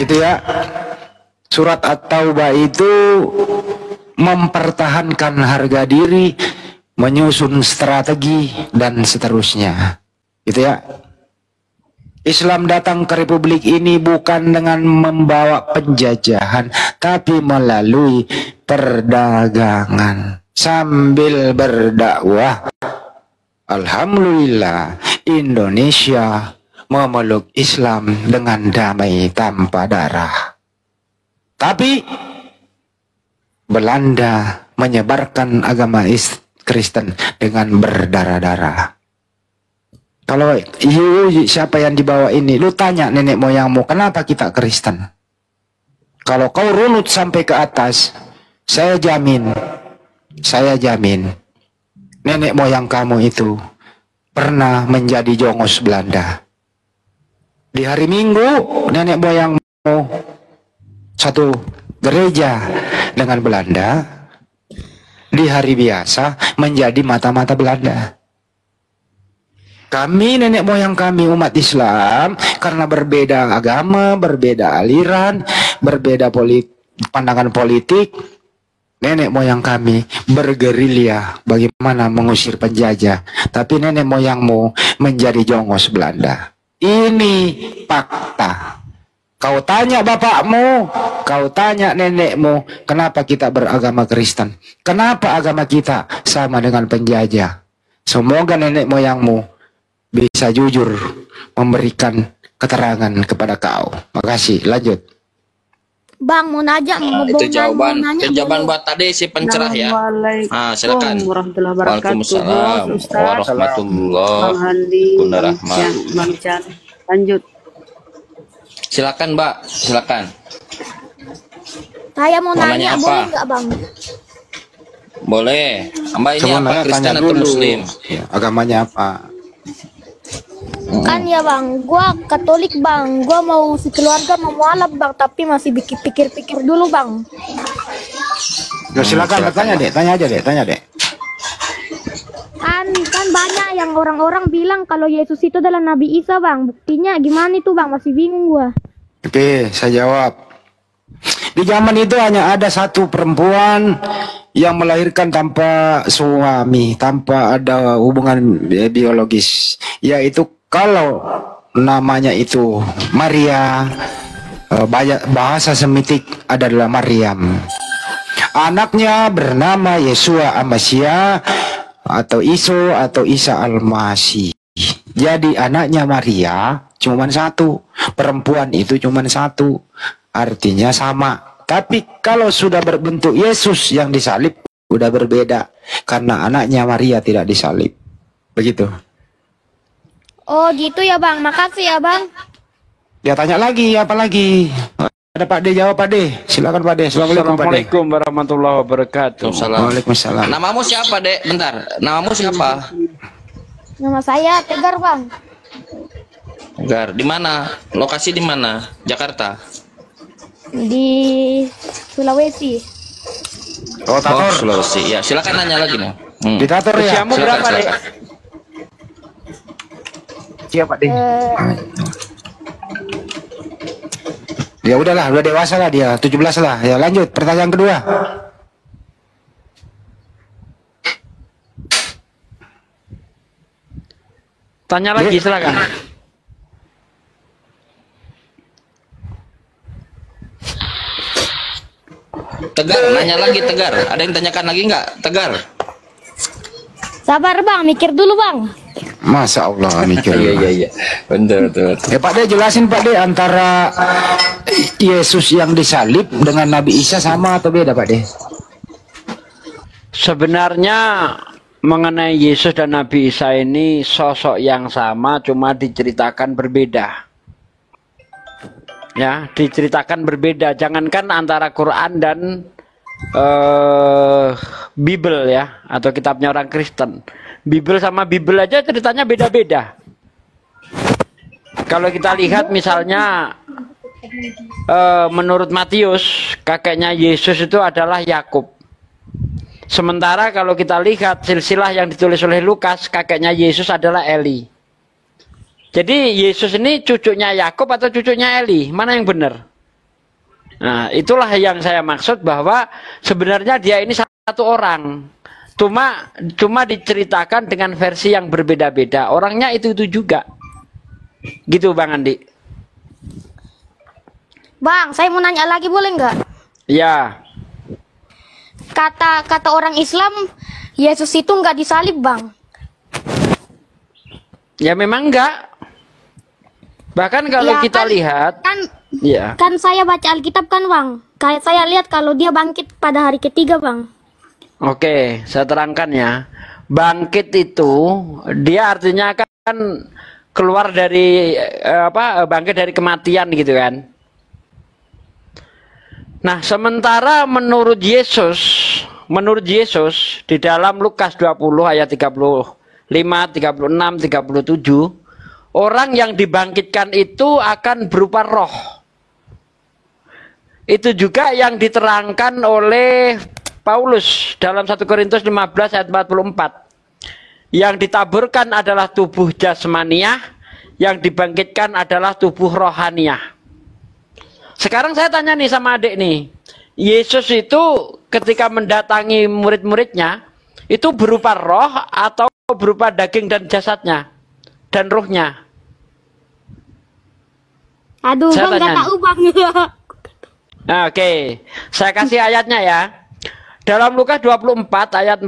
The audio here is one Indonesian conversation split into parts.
Itu ya. Surat At-Taubah itu mempertahankan harga diri, menyusun strategi dan seterusnya. Gitu ya. Islam datang ke republik ini bukan dengan membawa penjajahan, tapi melalui perdagangan sambil berdakwah. Alhamdulillah, Indonesia memeluk Islam dengan damai tanpa darah. Tapi Belanda menyebarkan agama Kristen dengan berdarah-darah. Kalau siapa yang dibawa ini, lu tanya nenek moyangmu, kenapa kita Kristen? Kalau kau runut sampai ke atas, saya jamin, nenek moyang kamu itu pernah menjadi jongos Belanda. Di hari Minggu, nenek moyangmu satu gereja dengan Belanda. Di hari biasa menjadi mata-mata Belanda. Kami, nenek moyang kami umat Islam, karena berbeda agama, berbeda aliran, berbeda pandangan politik, nenek moyang kami bergerilya bagaimana mengusir penjajah. Tapi nenek moyangmu menjadi jongos Belanda. Ini fakta. Kau tanya bapakmu, kau tanya nenekmu, kenapa kita beragama Kristen? Kenapa agama kita sama dengan penjajah? Semoga nenek moyangmu bisa jujur memberikan keterangan kepada kau. Makasih, lanjut. Bang, mau nanya, itu jawaban buat tadi si pencerah ya. Silakan. Waalaikumsalam warahmatullahi wabarakatuh. Lanjut. Silakan, Mbak. Silakan. Saya mau nanya, apa? Boleh nggak, Bang? Boleh. Mbak ini apa, Kristen atau Muslim? Ya, agamanya apa? Kan ya Bang, gua Katolik Bang, gua mau sekeluarga mau mualaf Bang, tapi masih pikir-pikir dulu Bang. Yo, silakan bertanya dek, tanya aja dek, tanya dek. Kan banyak yang orang-orang bilang kalau Yesus itu adalah Nabi Isa Bang, buktinya gimana itu Bang, masih bingung gua. Oke, saya jawab. Di zaman itu hanya ada satu perempuan yang melahirkan tanpa suami, tanpa ada hubungan biologis, yaitu kalau namanya itu Maria, bahasa Semitik adalah Maryam. Anaknya bernama Yesua Amasia atau Iso atau Isa Al-Masih. Jadi anaknya Maria cuma satu, perempuan itu cuma satu, artinya sama. Tapi kalau sudah berbentuk Yesus yang disalib, udah berbeda karena anaknya Maria tidak disalib. Begitu. Oh gitu ya Bang, makasih ya Bang. Dia tanya lagi, apa lagi? Ada Pak D, jawab Pak D. Silakan Pak D. Assalamualaikum warahmatullahi wabarakatuh. Waalaikumsalam. Namamu siapa Dek? Bentar, namamu siapa? Nama saya Tegar Bang. Tegar, di mana? Lokasi di mana? Jakarta? Di Sulawesi. Oh, Tator. Sulawesi. Ya, silakan nanya lagi nih. Di Tator ya. Usiamu berapa Dek? Siapa Dek? Ya udahlah, udah dewasa lah dia, 17 lah. Ya lanjut, pertanyaan kedua. Tanya lagi, silakan. Tegar, nanya lagi Tegar. Ada yang tanyakan lagi nggak? Tegar. Sabar Bang, mikir dulu Bang. Masa Allah mikir. Iya. Betul. Ya Pak D, jelasin Pak D, antara Yesus yang disalib dengan Nabi Isa sama atau beda Pak D? Sebenarnya mengenai Yesus dan Nabi Isa ini sosok yang sama, cuma diceritakan berbeda. Ya, diceritakan berbeda. Jangankan antara Quran dan Bible ya, atau kitabnya orang Kristen. Bible sama Bible aja ceritanya beda-beda. Kalau kita lihat misalnya menurut Matius, kakeknya Yesus itu adalah Yakub. Sementara kalau kita lihat silsilah yang ditulis oleh Lukas, kakeknya Yesus adalah Eli. Jadi Yesus ini cucunya Yakub atau cucunya Eli? Mana yang benar? Nah, itulah yang saya maksud bahwa sebenarnya dia ini satu orang. Cuma diceritakan dengan versi yang berbeda-beda. Orangnya itu juga. Gitu Bang Andi. Bang, saya mau nanya lagi boleh nggak? Ya. Kata orang Islam, Yesus itu nggak disalib, Bang. Ya memang enggak. Bahkan kalau Ya, kita lihat, ya. Kan saya baca Alkitab kan, Bang. Kayak saya lihat kalau dia bangkit pada hari ketiga, Bang. Oke, saya terangkan ya. Bangkit itu dia artinya kan keluar dari bangkit dari kematian gitu kan. Nah, sementara menurut Yesus di dalam Lukas 20 ayat 35, 36, 37, orang yang dibangkitkan itu akan berupa roh. Itu juga yang diterangkan oleh Paulus dalam 1 Korintus 15 ayat 44. Yang ditaburkan adalah tubuh jasmaniah, yang dibangkitkan adalah tubuh rohaniah. Sekarang saya tanya nih sama adik nih, Yesus itu ketika mendatangi murid-muridnya, itu berupa roh atau berupa daging dan jasadnya dan ruhnya? Aduh, Saya Bang, nggak tanya tahu, Bang. Oke, saya kasih ayatnya ya. Dalam Lukas 24 ayat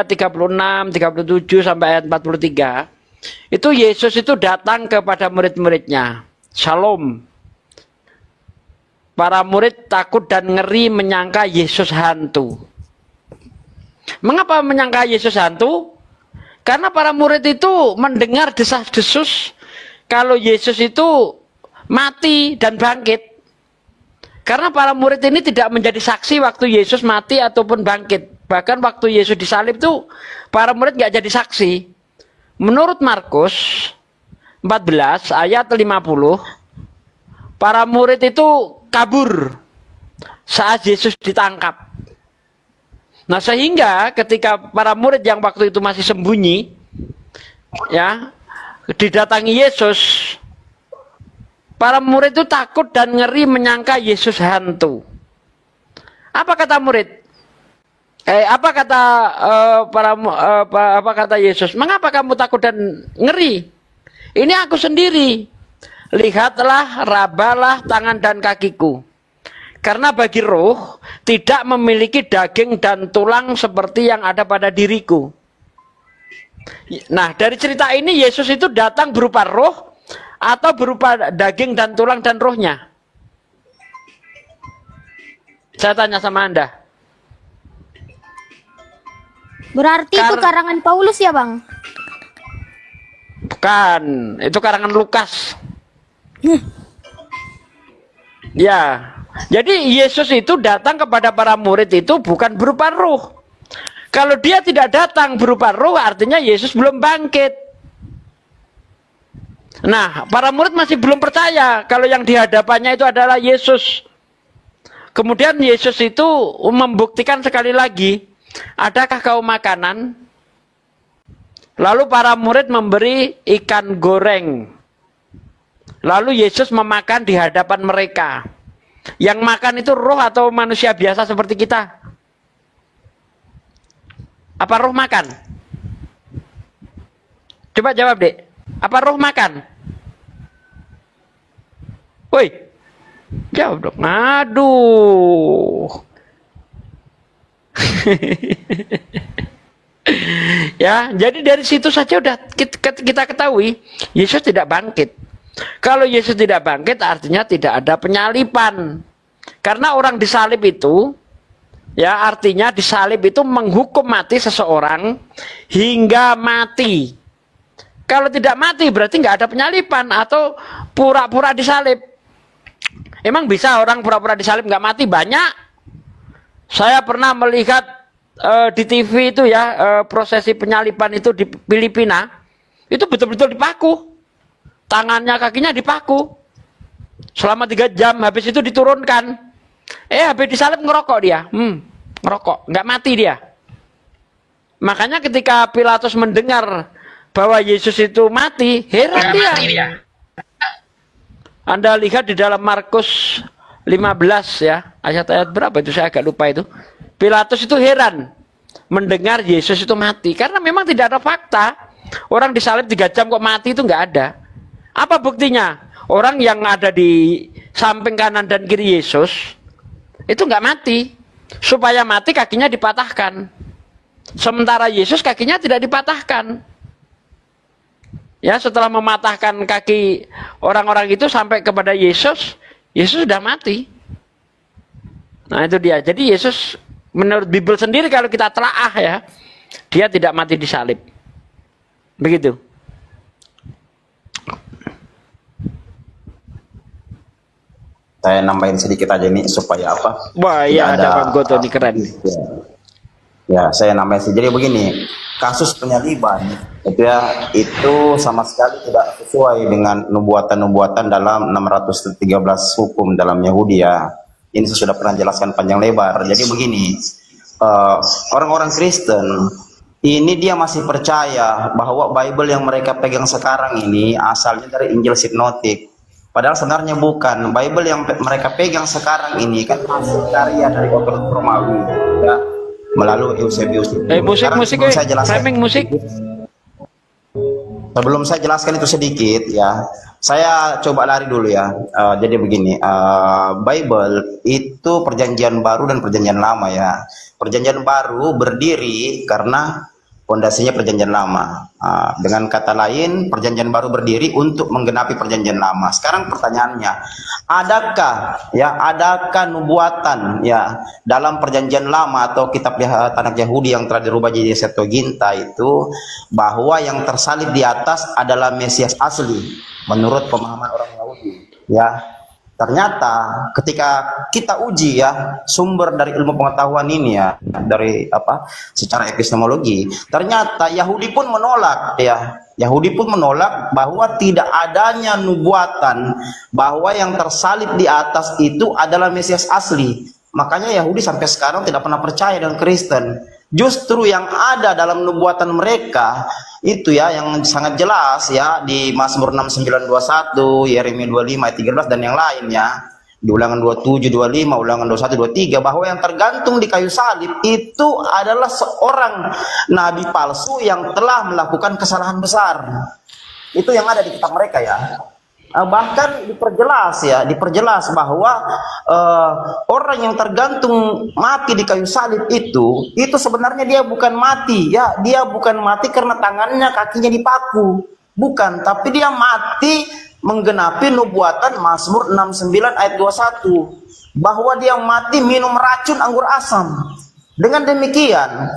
36, 37 sampai ayat 43, itu Yesus itu datang kepada murid-muridnya. Shalom. Para murid takut dan ngeri menyangka Yesus hantu. Mengapa menyangka Yesus hantu? Karena para murid itu mendengar desas-desus kalau Yesus itu mati dan bangkit. Karena para murid ini tidak menjadi saksi waktu Yesus mati ataupun bangkit. Bahkan waktu Yesus disalib itu para murid nggak jadi saksi. Menurut Markus 14 ayat 50, para murid itu kabur saat Yesus ditangkap. Nah, sehingga ketika para murid yang waktu itu masih sembunyi, ya, didatangi Yesus, para murid itu takut dan ngeri menyangka Yesus hantu. Apa kata murid? Apa kata Yesus? Mengapa kamu takut dan ngeri? Ini aku sendiri. Lihatlah, rabalah tangan dan kakiku. Karena bagi roh tidak memiliki daging dan tulang seperti yang ada pada diriku. Nah, dari cerita ini Yesus itu datang berupa roh atau berupa daging dan tulang dan rohnya? Saya tanya sama Anda. Berarti itu karangan Paulus ya, Bang? Bukan, itu karangan Lukas. Ya, jadi Yesus itu datang kepada para murid itu bukan berupa roh. Kalau dia tidak datang berupa roh, artinya Yesus belum bangkit. Nah, para murid masih belum percaya kalau yang di hadapannya itu adalah Yesus. Kemudian Yesus itu membuktikan sekali lagi, adakah kau makanan? Lalu para murid memberi ikan goreng. Lalu Yesus memakan di hadapan mereka. Yang makan itu roh atau manusia biasa seperti kita? Apa roh makan? Coba jawab, Dek. Apa roh makan? Woi, jawab dong. Aduh. Ya, jadi dari situ saja udah kita ketahui Yesus tidak bangkit. Kalau Yesus tidak bangkit artinya tidak ada penyalipan. Karena orang disalib itu, ya artinya disalib itu menghukum mati seseorang hingga mati. Kalau tidak mati berarti nggak ada penyalipan atau pura-pura disalib. Emang bisa orang pura-pura disalib nggak mati? Banyak. Saya pernah melihat di TV itu ya, prosesi penyalipan itu di Filipina, itu betul-betul dipaku. Tangannya, kakinya dipaku. Selama 3 jam, habis itu diturunkan. Habis disalib ngerokok dia. Ngerokok, nggak mati dia. Makanya ketika Pilatus mendengar bahwa Yesus itu mati, heran dia. Anda lihat di dalam Markus 15 ya, ayat-ayat berapa itu saya agak lupa itu. Pilatus itu heran mendengar Yesus itu mati karena memang tidak ada fakta. Orang disalib 3 jam kok mati itu nggak ada. Apa buktinya? Orang yang ada di samping kanan dan kiri Yesus itu nggak mati. Supaya mati kakinya dipatahkan. Sementara Yesus kakinya tidak dipatahkan. Ya, setelah mematahkan kaki orang-orang itu sampai kepada Yesus, Yesus sudah mati. Nah, itu dia. Jadi Yesus menurut Bible sendiri kalau kita telaah ya, dia tidak mati disalib. Begitu. Saya nambahin sedikit aja nih supaya apa? Wah, ya ada Bang Goto nih keren. Ya, saya nambahin sedikit. Jadi begini, kasus penyaliban itu sama sekali tidak sesuai dengan nubuatan-nubuatan dalam 613 hukum dalam Yahudi ya. Ini saya sudah pernah jelaskan panjang lebar. Jadi begini, orang-orang Kristen ini dia masih percaya bahwa Bible yang mereka pegang sekarang ini asalnya dari Injil Sinoptik. Padahal sebenarnya bukan. Bible yang mereka pegang sekarang ini kan hasil karya dari otoritas Romawi ya, melalui Eusebius. Musik, saya jelaskan musik. Sebelum saya jelaskan itu sedikit ya, saya coba lari dulu ya. Jadi begini, Bible itu perjanjian baru dan perjanjian lama ya. Perjanjian baru berdiri karena fondasinya perjanjian lama. Dengan kata lain, perjanjian baru berdiri untuk menggenapi perjanjian lama. Sekarang pertanyaannya, adakah nubuatan ya dalam perjanjian lama atau kitab Tanakh Yahudi yang telah dirubah jadi Septuaginta itu bahwa yang tersalib di atas adalah Mesias asli menurut pemahaman orang Yahudi ya. Ternyata ketika kita uji ya sumber dari ilmu pengetahuan ini ya dari secara epistemologi, ternyata Yahudi pun menolak ya. Yahudi pun menolak bahwa tidak adanya nubuatan bahwa yang tersalib di atas itu adalah Mesias asli. Makanya Yahudi sampai sekarang tidak pernah percaya dengan Kristen. Justru yang ada dalam nubuatan mereka itu ya yang sangat jelas ya di Mazmur 69:21, Yeremia 25 ayat 13 dan yang lainnya, di Ulangan 27, 25, Ulangan 21, 23 bahwa yang tergantung di kayu salib itu adalah seorang nabi palsu yang telah melakukan kesalahan besar. Itu yang ada di kitab mereka ya. Bahkan diperjelas bahwa orang yang tergantung mati di kayu salib itu sebenarnya dia bukan mati ya, dia bukan mati karena tangannya kakinya dipaku, bukan, tapi dia mati menggenapi nubuatan Mazmur 69 ayat 21 bahwa dia mati minum racun anggur asam. Dengan demikian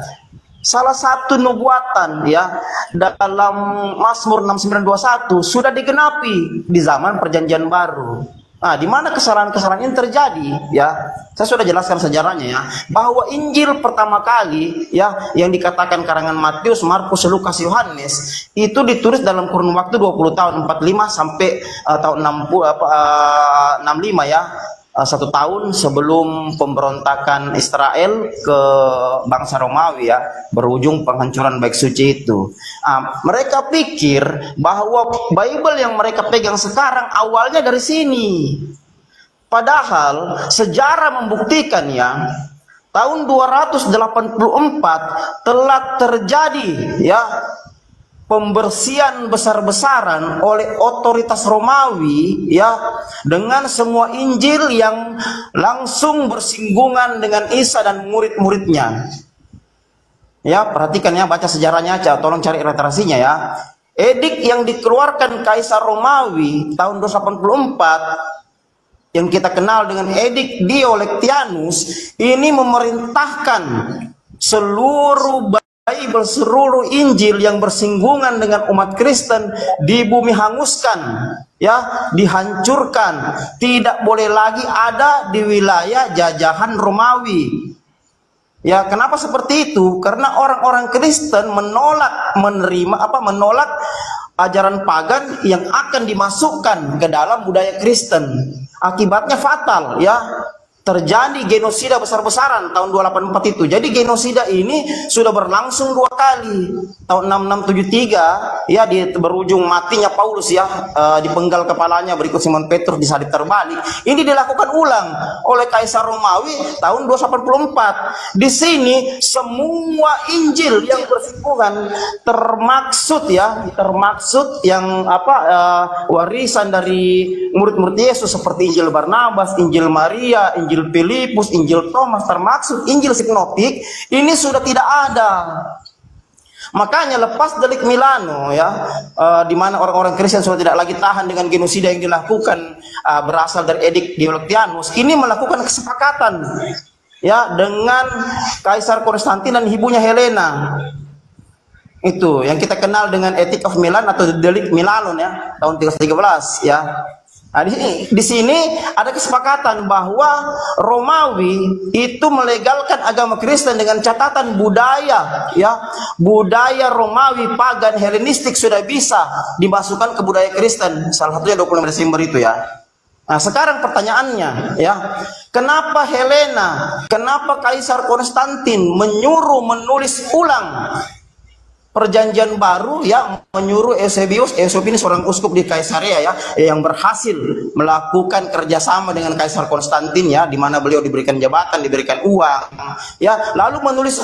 salah satu nubuatan ya dalam Mazmur 69:21 sudah digenapi di zaman perjanjian baru. Nah, di mana kesalahan-kesalahan ini terjadi ya? Saya sudah jelaskan sejarahnya ya, bahwa Injil pertama kali ya yang dikatakan karangan Matius, Markus, Lukas, Yohanes itu ditulis dalam kurun waktu 20 tahun 45 sampai tahun 65 ya. 1 tahun sebelum pemberontakan Israel ke bangsa Romawi ya, berujung penghancuran bait suci itu. Mereka pikir bahwa Bible yang mereka pegang sekarang awalnya dari sini. Padahal sejarah membuktikan ya, tahun 284 telah terjadi ya pembersihan besar-besaran oleh otoritas Romawi ya dengan semua Injil yang langsung bersinggungan dengan Isa dan murid-muridnya. Ya, perhatikan ya, baca sejarahnya aja, tolong cari literasinya ya. Edik yang dikeluarkan Kaisar Romawi tahun 284 yang kita kenal dengan Edik Diocletianus ini memerintahkan seluruh Bible, seluruh Injil yang bersinggungan dengan umat Kristen di bumi hanguskan, ya, dihancurkan, tidak boleh lagi ada di wilayah jajahan Romawi. Ya, kenapa seperti itu? Karena orang-orang Kristen menolak ajaran pagan yang akan dimasukkan ke dalam budaya Kristen. Akibatnya fatal, ya. terjadi genosida besar-besaran tahun 284 itu. Jadi genosida ini sudah berlangsung 2 kali. Tahun 6673 ya, berujung matinya Paulus ya, dipenggal kepalanya, berikut Simon Petrus disalib terbalik. Ini dilakukan ulang oleh Kaisar Romawi tahun 284. Di sini semua Injil yang bersinggungan termaksud yang warisan dari murid-murid Yesus seperti Injil Barnabas, Injil Maria, Injil Filipus, Injil Thomas, termaksud Injil sinoptik ini sudah tidak ada. Makanya lepas delik Milano ya, di mana orang-orang Kristen sudah tidak lagi tahan dengan genosida yang dilakukan berasal dari edik Diocletianus, ini melakukan kesepakatan ya dengan Kaisar Konstantin dan ibunya Helena. Itu yang kita kenal dengan Ethic of Milan atau delik Milano ya, tahun 313 ya. Nah, di sini ada kesepakatan bahwa Romawi itu melegalkan agama Kristen dengan catatan budaya ya, budaya Romawi pagan Helenistik sudah bisa dimasukkan ke budaya Kristen. Salah satunya 25 Desember itu ya. Nah, sekarang pertanyaannya ya, kenapa Helena, kenapa Kaisar Konstantin menyuruh menulis ulang Perjanjian Baru ya, menyuruh Eusebius ini seorang uskup di Kaisarea ya, yang berhasil melakukan kerjasama dengan Kaisar Konstantin ya, di mana beliau diberikan jabatan, diberikan uang ya, lalu menulis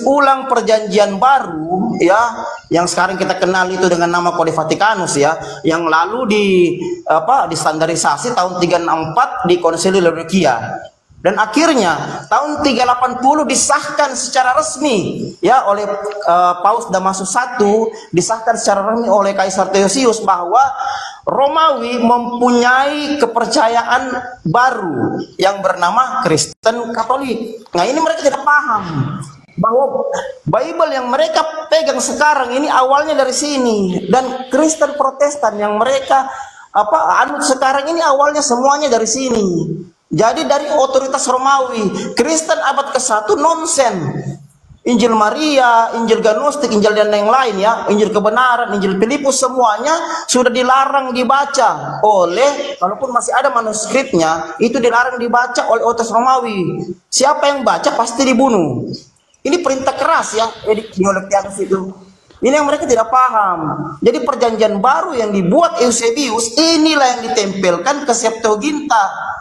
ulang Perjanjian Baru ya, yang sekarang kita kenal itu dengan nama Kode Vatikanus ya, yang lalu distandarisasi tahun 364 di Konsili Laodikia. Dan akhirnya tahun 380 disahkan secara resmi ya oleh Paus Damasus I, disahkan secara resmi oleh Kaisar Theodosius bahwa Romawi mempunyai kepercayaan baru yang bernama Kristen Katolik. Nah, ini mereka tidak paham bahwa Bible yang mereka pegang sekarang ini awalnya dari sini, dan Kristen Protestan yang mereka anut sekarang ini awalnya semuanya dari sini. Jadi dari otoritas Romawi, Kristen abad ke-1 nonsen. Injil Maria, Injil Gnostik, Injil dan yang lain ya, Injil kebenaran, Injil Filipus, semuanya sudah dilarang dibaca oleh, walaupun masih ada manuskripnya, itu dilarang dibaca oleh otoritas Romawi. Siapa yang baca pasti dibunuh. Ini perintah keras ya, Diocletianus itu. Ini yang mereka tidak paham. Jadi Perjanjian Baru yang dibuat Eusebius, inilah yang ditempelkan ke Septuaginta,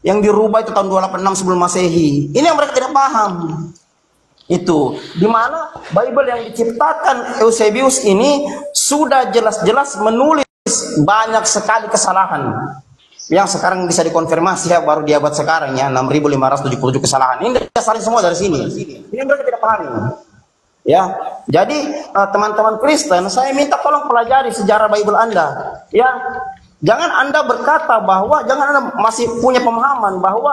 yang dirubah itu tahun 286 sebelum Masehi. Ini yang mereka tidak paham. Itu di mana Bible yang diciptakan Eusebius ini sudah jelas-jelas menulis banyak sekali kesalahan yang sekarang bisa dikonfirmasi ya, baru di abad sekarang ya, 6.577 kesalahan. Ini dasarnya semua dari sini. Ini mereka tidak paham. Ya, jadi teman-teman Kristen, saya minta tolong pelajari sejarah Bible Anda. Ya, jangan Anda berkata bahwa, jangan Anda masih punya pemahaman bahwa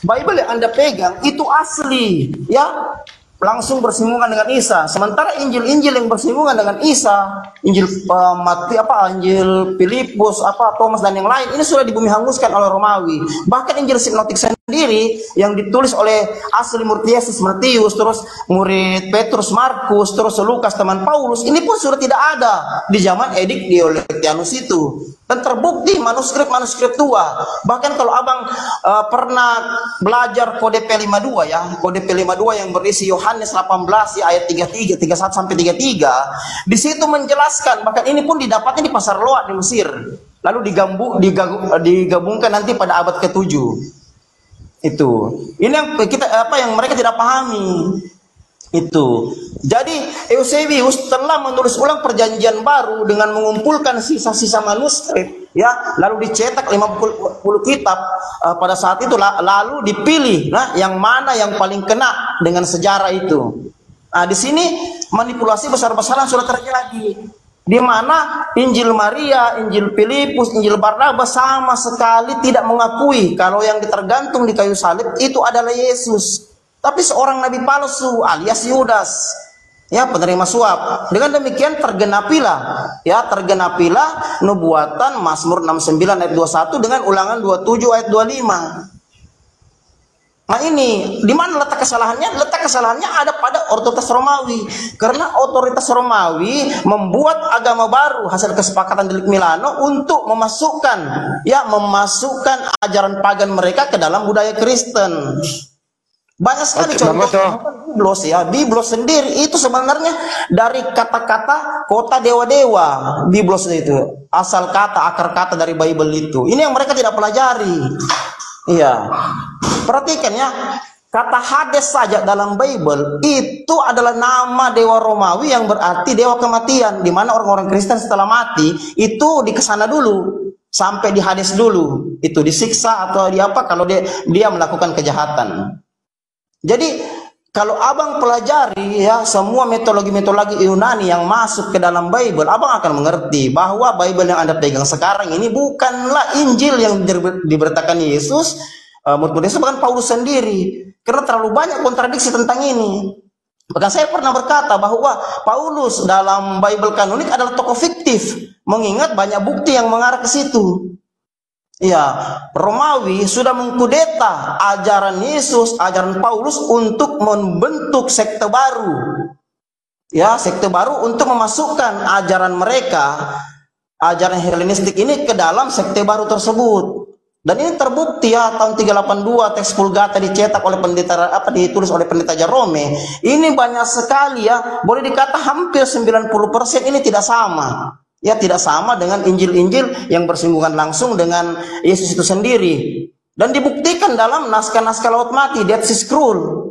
Bible yang Anda pegang itu asli, ya, langsung bersinggungan dengan Isa. Sementara Injil-Injil yang bersinggungan dengan Isa, Injil Injil Filipus, Thomas dan yang lain, ini sudah dibumi hanguskan oleh Romawi. Bahkan Injil sinoptik sendiri yang ditulis oleh asli murid Yesus Matius, terus murid Petrus Markus, terus Lukas teman Paulus, ini pun sudah tidak ada di zaman edik Diocletianus itu. Dan terbukti manuskrip-manuskrip tua. Bahkan kalau abang pernah belajar kode P52 ya, kode P52 yang berisi Yohanes 18 ya, ayat 33, 31 sampai 33, di situ menjelaskan, bahkan ini pun didapatnya di Pasar Loak di Mesir. Lalu digabungkan nanti pada abad ke-7. Itu. Ini yang mereka tidak pahami. Itu. Jadi Eusebius telah menulis ulang Perjanjian Baru dengan mengumpulkan sisa-sisa manuskrip ya, lalu dicetak 50 kitab pada saat itu, lalu dipilih yang mana yang paling kena dengan sejarah itu. Nah, di sini manipulasi besar-besaran sudah terjadi, di mana Injil Maria, Injil Filipus, Injil Barnabas sama sekali tidak mengakui kalau yang ditergantung di kayu salib itu adalah Yesus, tapi seorang nabi palsu alias Yudas, ya, penerima suap. Dengan demikian tergenapilah nubuatan Mazmur 69 ayat 21 dengan Ulangan 27 ayat 25. Nah ini, di mana letak kesalahannya? Letak kesalahannya ada pada otoritas Romawi. Karena otoritas Romawi membuat agama baru hasil kesepakatan di Milano untuk memasukkan ajaran pagan mereka ke dalam budaya Kristen. Banyak sekali contoh. Biblos sendiri itu sebenarnya dari kata-kata kota dewa-dewa. Biblos itu asal kata, akar kata dari Bible itu. Ini yang mereka tidak pelajari. Iya. Perhatikan ya, kata Hades saja dalam Bible itu adalah nama dewa Romawi yang berarti dewa kematian, di mana orang-orang Kristen setelah mati itu dikesana dulu, sampai di Hades dulu, itu disiksa atau di apa kalau dia melakukan kejahatan. Jadi kalau abang pelajari ya semua mitologi Yunani yang masuk ke dalam Bible, abang akan mengerti bahwa Bible yang Anda pegang sekarang ini bukanlah Injil yang diberitakan Yesus. Murid-murid Yesus, bahkan Paulus sendiri, karena terlalu banyak kontradiksi tentang ini. Bahkan saya pernah berkata bahwa Paulus dalam Bible kanonik adalah tokoh fiktif, mengingat banyak bukti yang mengarah ke situ. Ya, Romawi sudah mengkudeta ajaran Yesus, ajaran Paulus untuk membentuk sekte baru. Ya, sekte baru untuk memasukkan ajaran mereka, ajaran Helenistik ini ke dalam sekte baru tersebut. Dan ini terbukti ya, tahun 382 teks Vulgata dicetak oleh ditulis oleh pendeta Jerome. Ini banyak sekali ya, boleh dikata hampir 90% ini tidak sama. Ya, tidak sama dengan Injil-Injil yang bersinggungan langsung dengan Yesus itu sendiri. Dan dibuktikan dalam naskah-naskah Laut Mati, Dead Sea Scroll.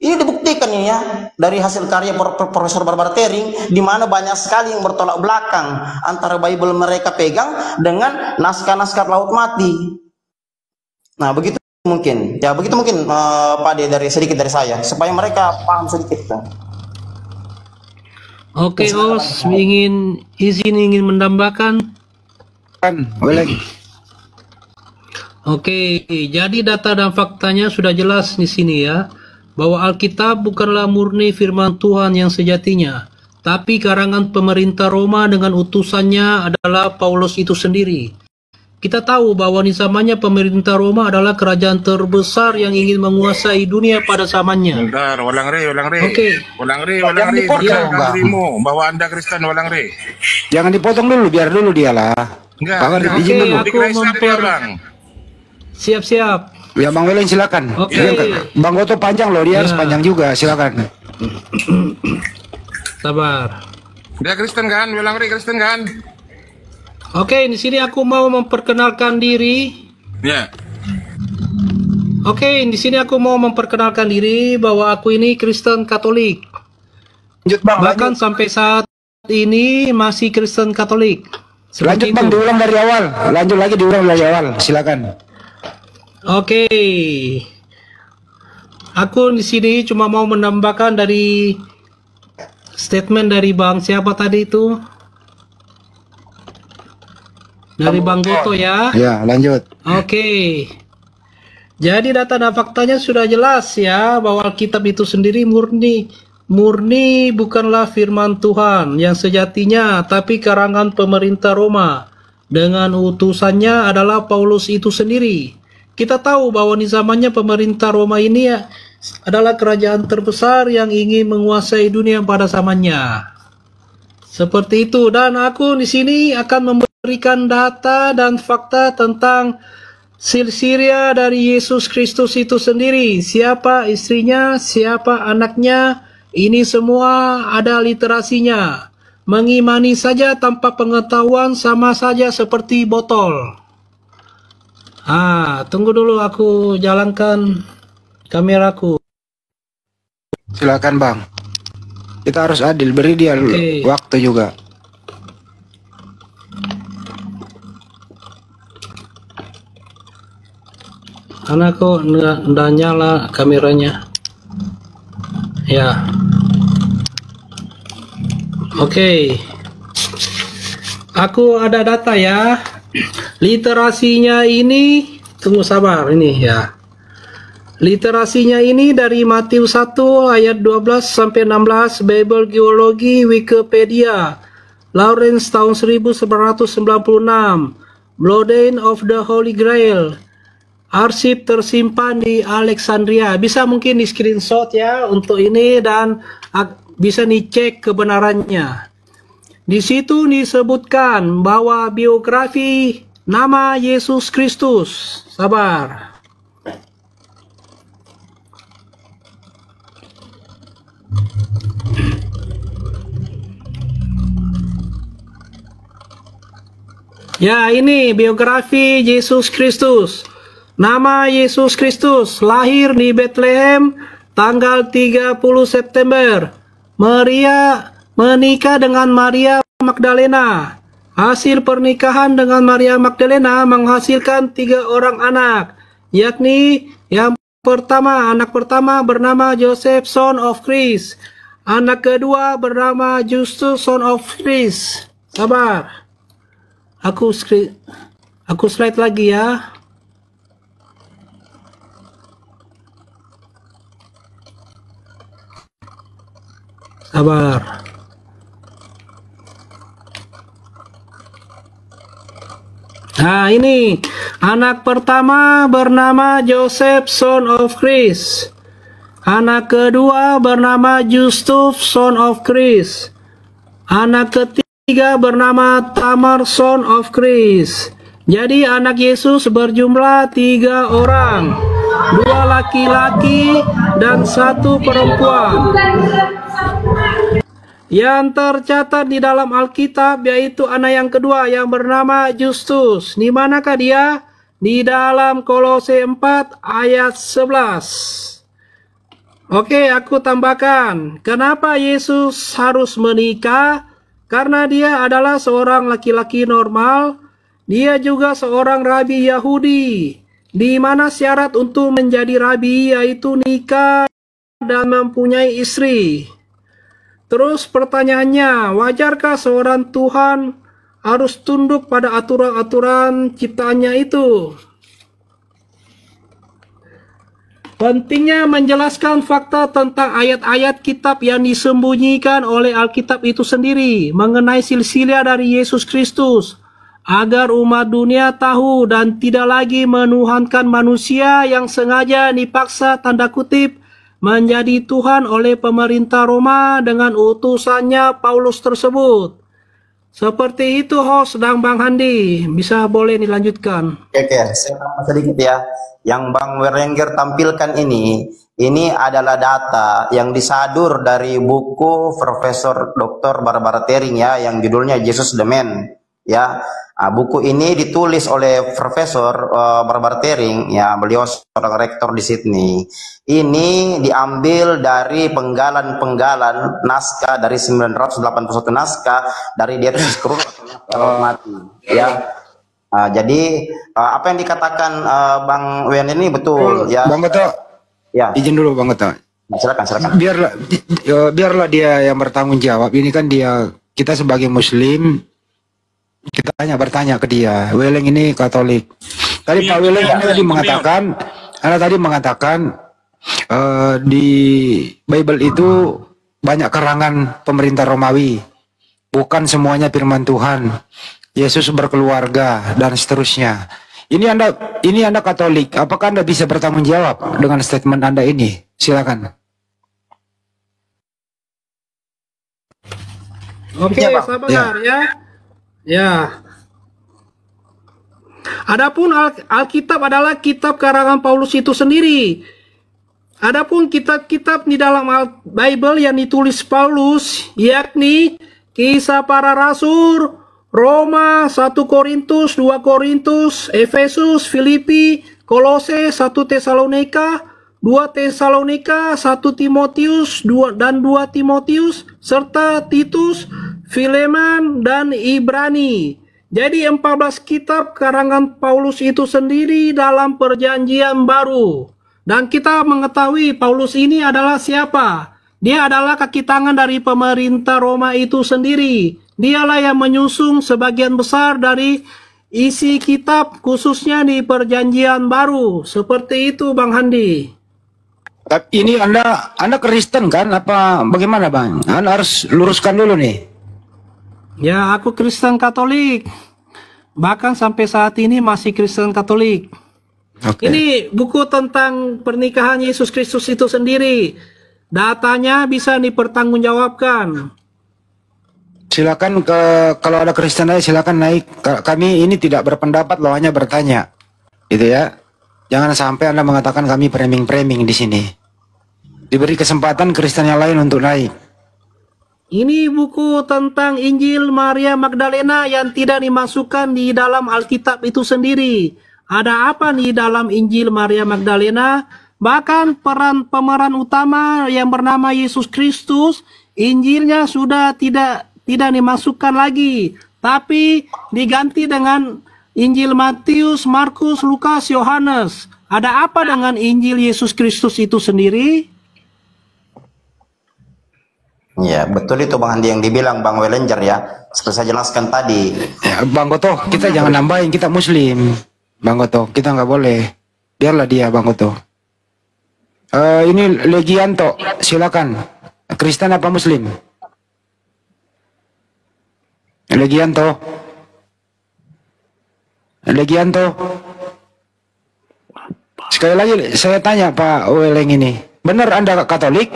Ini dibuktikan ini ya, dari hasil karya Profesor Barbara Tering, di mana banyak sekali yang bertolak belakang antara Bible mereka pegang dengan naskah-naskah Laut Mati. Nah, begitu mungkin Pak De, dari sedikit dari saya supaya mereka paham sedikit. Oke, Os, ingin menambahkan? Boleh. Oke, jadi data dan faktanya sudah jelas di sini ya, bahwa Alkitab bukanlah murni firman Tuhan yang sejatinya, tapi karangan pemerintah Roma dengan utusannya adalah Paulus itu sendiri. Kita tahu bahwa di zamannya pemerintah Roma adalah kerajaan terbesar yang ingin menguasai dunia pada zamannya. Bentar, walang re. Oke. Walang re. Dirimu bahwa Anda Kristen, walang re. Jangan dipotong dulu, biar dulu dia lah. Enggak. Izin dulu. Aku siap. Ya, Bang Welen silakan. Oke. Bang Goto panjang loh, dia harus panjang juga, silakan. Sabar. Dia Kristen kan? Walang re Kristen kan? Oke, di sini aku mau memperkenalkan diri. Ya. Oke, di sini aku mau memperkenalkan diri bahwa aku ini Kristen Katolik. Lanjut, Bang. Bahkan sampai saat ini masih Kristen Katolik. Lanjut, Bang, diulang dari awal. Lanjut lagi, diulang dari awal. Silakan. Oke. Aku di sini cuma mau menambahkan dari statement dari Bang siapa tadi itu? Dari Bang Goto ya. Ya, lanjut. Oke. Jadi data dan faktanya sudah jelas ya bahwa Alkitab itu sendiri murni bukanlah firman Tuhan yang sejatinya, tapi karangan pemerintah Roma dengan utusannya adalah Paulus itu sendiri. Kita tahu bahwa di zamannya pemerintah Roma ini adalah kerajaan terbesar yang ingin menguasai dunia pada zamannya. Seperti itu, dan aku di sini akan memberikan data dan fakta tentang silsilah dari Yesus Kristus itu sendiri. Siapa istrinya, siapa anaknya, ini semua ada literasinya. Mengimani saja tanpa pengetahuan sama saja seperti botol. Tunggu dulu aku jalankan kameraku. Silakan, Bang. Kita harus adil, beri dia waktu juga. Karena kok nggak nyala kameranya. Ya. Oke. Aku ada data ya. Literasinya ini, tunggu sabar ini ya. Literasinya ini dari Matius 1 ayat 12 sampai 16, Bible Geologi Wikipedia, Lawrence tahun 1996, Bloodline of the Holy Grail, arsip tersimpan di Alexandria. Bisa mungkin di screenshot ya untuk ini dan bisa dicek kebenarannya. Di situ disebutkan bahwa biografi nama Yesus Kristus. Sabar. Ya, ini biografi Yesus Kristus. Nama Yesus Kristus lahir di Bethlehem tanggal 30 September. Maria menikah dengan Maria Magdalena. Hasil pernikahan dengan Maria Magdalena menghasilkan 3 orang anak, yakni yang pertama, anak pertama bernama Joseph son of Christ. Anak kedua bernama Justus son of Christ. Sabar. Aku slide lagi ya. Sabar. Nah, ini anak pertama bernama Joseph son of Christ. Anak kedua bernama Justus son of Christ. Anak ketiga bernama Tamar son of Christ. Jadi anak Yesus berjumlah 3 orang, 2 laki-laki dan 1 perempuan. Yang tercatat di dalam Alkitab yaitu anak yang kedua yang bernama Justus. Di manakah dia? Di dalam Kolose 4 ayat 11. Oke, aku tambahkan. Kenapa Yesus harus menikah? Karena dia adalah seorang laki-laki normal. Dia juga seorang rabi Yahudi, di mana syarat untuk menjadi rabi yaitu nikah dan mempunyai istri. Terus pertanyaannya, wajarkah seorang Tuhan harus tunduk pada aturan-aturan ciptaannya itu? Pentingnya menjelaskan fakta tentang ayat-ayat kitab yang disembunyikan oleh Alkitab itu sendiri mengenai silsilah dari Yesus Kristus, agar umat dunia tahu dan tidak lagi menuhankan manusia yang sengaja dipaksa tanda kutip menjadi Tuhan oleh pemerintah Roma dengan utusannya Paulus tersebut. Seperti itu host dan Bang Handi, bisa boleh dilanjutkan. Oke, saya tambah sedikit ya. Yang Bang Werenger tampilkan ini adalah data yang disadur dari buku Profesor Dr. Barbara Tering ya, yang judulnya Jesus the Man ya. Nah, buku ini ditulis oleh Profesor Barbara Tering ya, beliau seorang rektor di Sydney. Ini diambil dari penggalan naskah dari 981 naskah dari dia kalau mati ya. Jadi apa yang dikatakan Bang Wen ini betul ya. Bang Geto, ya. Izin dulu Bang Geto. Silakan. Biarlah dia yang bertanggung jawab. Ini kan kita sebagai Muslim, kita hanya bertanya ke dia. Weleng ini Katolik. Tadi Pak Weleng tadi mengatakan di Bible itu banyak keterangan pemerintah Romawi, bukan semuanya firman Tuhan. Yesus berkeluarga dan seterusnya. Ini Anda Katolik, apakah Anda bisa bertanggung jawab dengan statement Anda ini? Silakan. Oke, sabar ya. Ya. Adapun Alkitab adalah kitab karangan Paulus itu sendiri. Adapun kitab-kitab di dalam Bible yang ditulis Paulus, yakni Kisah Para Rasul, Roma, 1 Korintus, 2 Korintus, Efesus, Filipi, Kolose, 1 Tesalonika, 2 Tesalonika, 1 Timotius, 2 Timotius, serta Titus, Fileman, dan Ibrani. Jadi 14 kitab karangan Paulus itu sendiri dalam perjanjian baru. Dan kita mengetahui Paulus ini adalah siapa? Dia adalah kaki tangan dari pemerintah Roma itu sendiri. Dialah yang menyusun sebagian besar dari isi kitab khususnya di perjanjian baru. Seperti itu Bang Handi. Tapi ini Anda Kristen kan? Apa bagaimana Bang? Anda harus luruskan dulu nih. Ya, aku Kristen Katolik. Bahkan sampai saat ini masih Kristen Katolik. Oke. Ini buku tentang pernikahan Yesus Kristus itu sendiri. Datanya bisa dipertanggungjawabkan. Silakan kalau ada Kristen lain silakan naik. Kami ini tidak berpendapat loh, hanya bertanya. Gitu ya. Jangan sampai Anda mengatakan kami framing-framing di sini. Diberi kesempatan Kristen yang lain untuk naik. Ini buku tentang Injil Maria Magdalena yang tidak dimasukkan di dalam Alkitab itu sendiri. Ada apa nih dalam Injil Maria Magdalena? Bahkan pemeran utama yang bernama Yesus Kristus, Injilnya sudah tidak dimasukkan lagi, tapi diganti dengan Injil Matius, Markus, Lukas, Yohanes. Ada apa dengan Injil Yesus Kristus itu sendiri? Ya, betul itu Bang Andi yang dibilang Bang Welenger ya. Seperti saya jelaskan tadi. Ya, Bang Goto, kita jangan nambahin, kita Muslim. Bang Goto, kita nggak boleh. Biarlah dia, Bang Goto. Ini Legianto, silakan. Kristen apa Muslim? Legianto. Sekali lagi saya tanya Pak Weleng ini, benar Anda Katolik?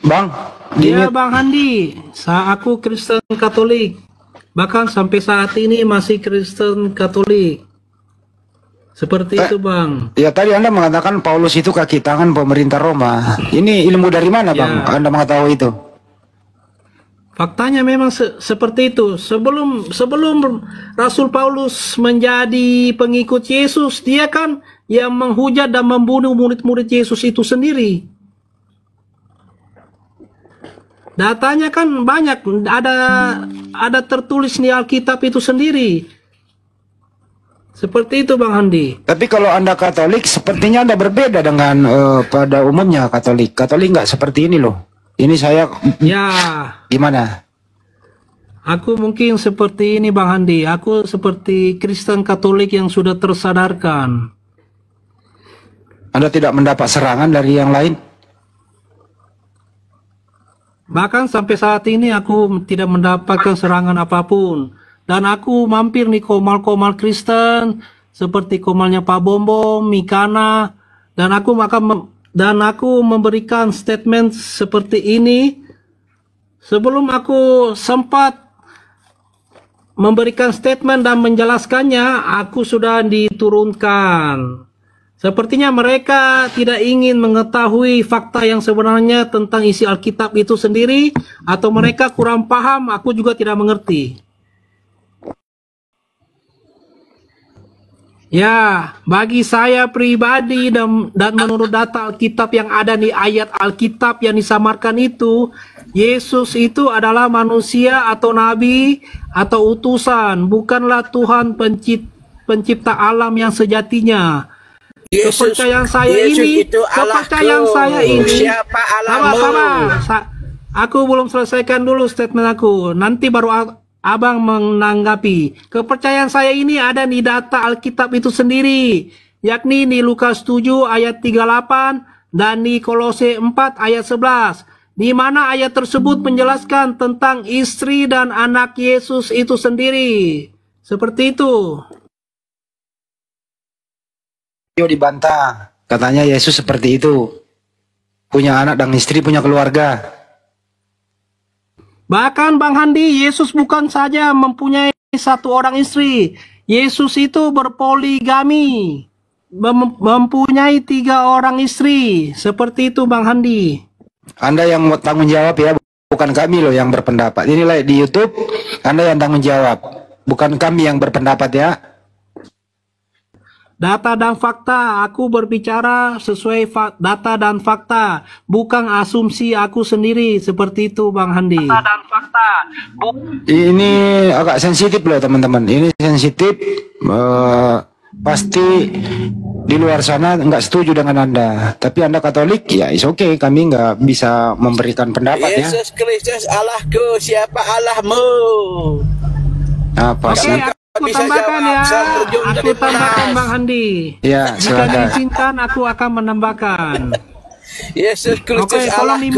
Bang, Iya Bang Handi, aku Kristen Katolik. Bahkan sampai saat ini masih Kristen Katolik. Seperti itu Bang. Ya tadi Anda mengatakan Paulus itu kaki tangan pemerintah Roma. Ini ilmu dari mana Bang? Anda mengetahui itu? Faktanya memang seperti itu. Sebelum Rasul Paulus menjadi pengikut Yesus, dia kan yang menghujat dan membunuh murid-murid Yesus itu sendiri. Datanya kan banyak, ada tertulis di Alkitab itu sendiri. Seperti itu Bang Handi. Tapi kalau Anda Katolik, sepertinya Anda berbeda dengan pada umumnya Katolik. Katolik nggak seperti ini loh. Ini saya. Ya. Gimana? Aku mungkin seperti ini Bang Handi. Aku seperti Kristen Katolik yang sudah tersadarkan. Anda tidak mendapat serangan dari yang lain? Bahkan sampai saat ini aku tidak mendapatkan serangan apapun. Dan aku mampir nih komal-komal Kristen seperti komalnya Pak Bombom, Mikana, dan aku memberikan statement seperti ini sebelum aku sempat memberikan statement dan menjelaskannya. Aku sudah diturunkan. Sepertinya mereka tidak ingin mengetahui fakta yang sebenarnya tentang isi Alkitab itu sendiri, atau mereka kurang paham, aku juga tidak mengerti. Ya, bagi saya pribadi dan menurut data Alkitab yang ada di ayat Alkitab yang disamarkan itu, Yesus itu adalah manusia atau nabi atau utusan, bukanlah Tuhan pencipta alam yang sejatinya. Kepercayaan saya ini, siapa Allahmu? Aku belum selesaikan dulu statement aku, nanti baru Abang menanggapi. Kepercayaan saya ini ada di data Alkitab itu sendiri, yakni di Lukas 7 ayat 38 dan di Kolose 4 ayat 11, di mana ayat tersebut menjelaskan tentang istri dan anak Yesus itu sendiri. Seperti itu. Dibantah, katanya Yesus seperti itu, punya anak dan istri, punya keluarga. Bahkan Bang Handi, Yesus bukan saja mempunyai satu orang istri. Yesus itu berpoligami, mempunyai 3 orang istri. Seperti itu Bang Handi. Anda yang mau tanggung jawab ya, bukan kami loh yang berpendapat. Inilah di YouTube, Anda yang tanggung jawab, bukan kami yang berpendapat ya. Data dan fakta, aku berbicara sesuai data dan fakta, bukan asumsi aku sendiri. Seperti itu Bang Handi. Data dan fakta. Ini agak sensitif loh teman-teman. Ini sensitif. Pasti di luar sana nggak setuju dengan Anda. Tapi Anda Katolik, ya is okay. Kami nggak bisa memberikan pendapat ya. Yesus Kristus Allahku, siapa Allahmu? Apa sih? Aku tambahkan ya, aku tambahkan Bang Handi. Ya, jika silakan. diizinkan aku akan menambahkan. Yesus Oke, Kristus tolong di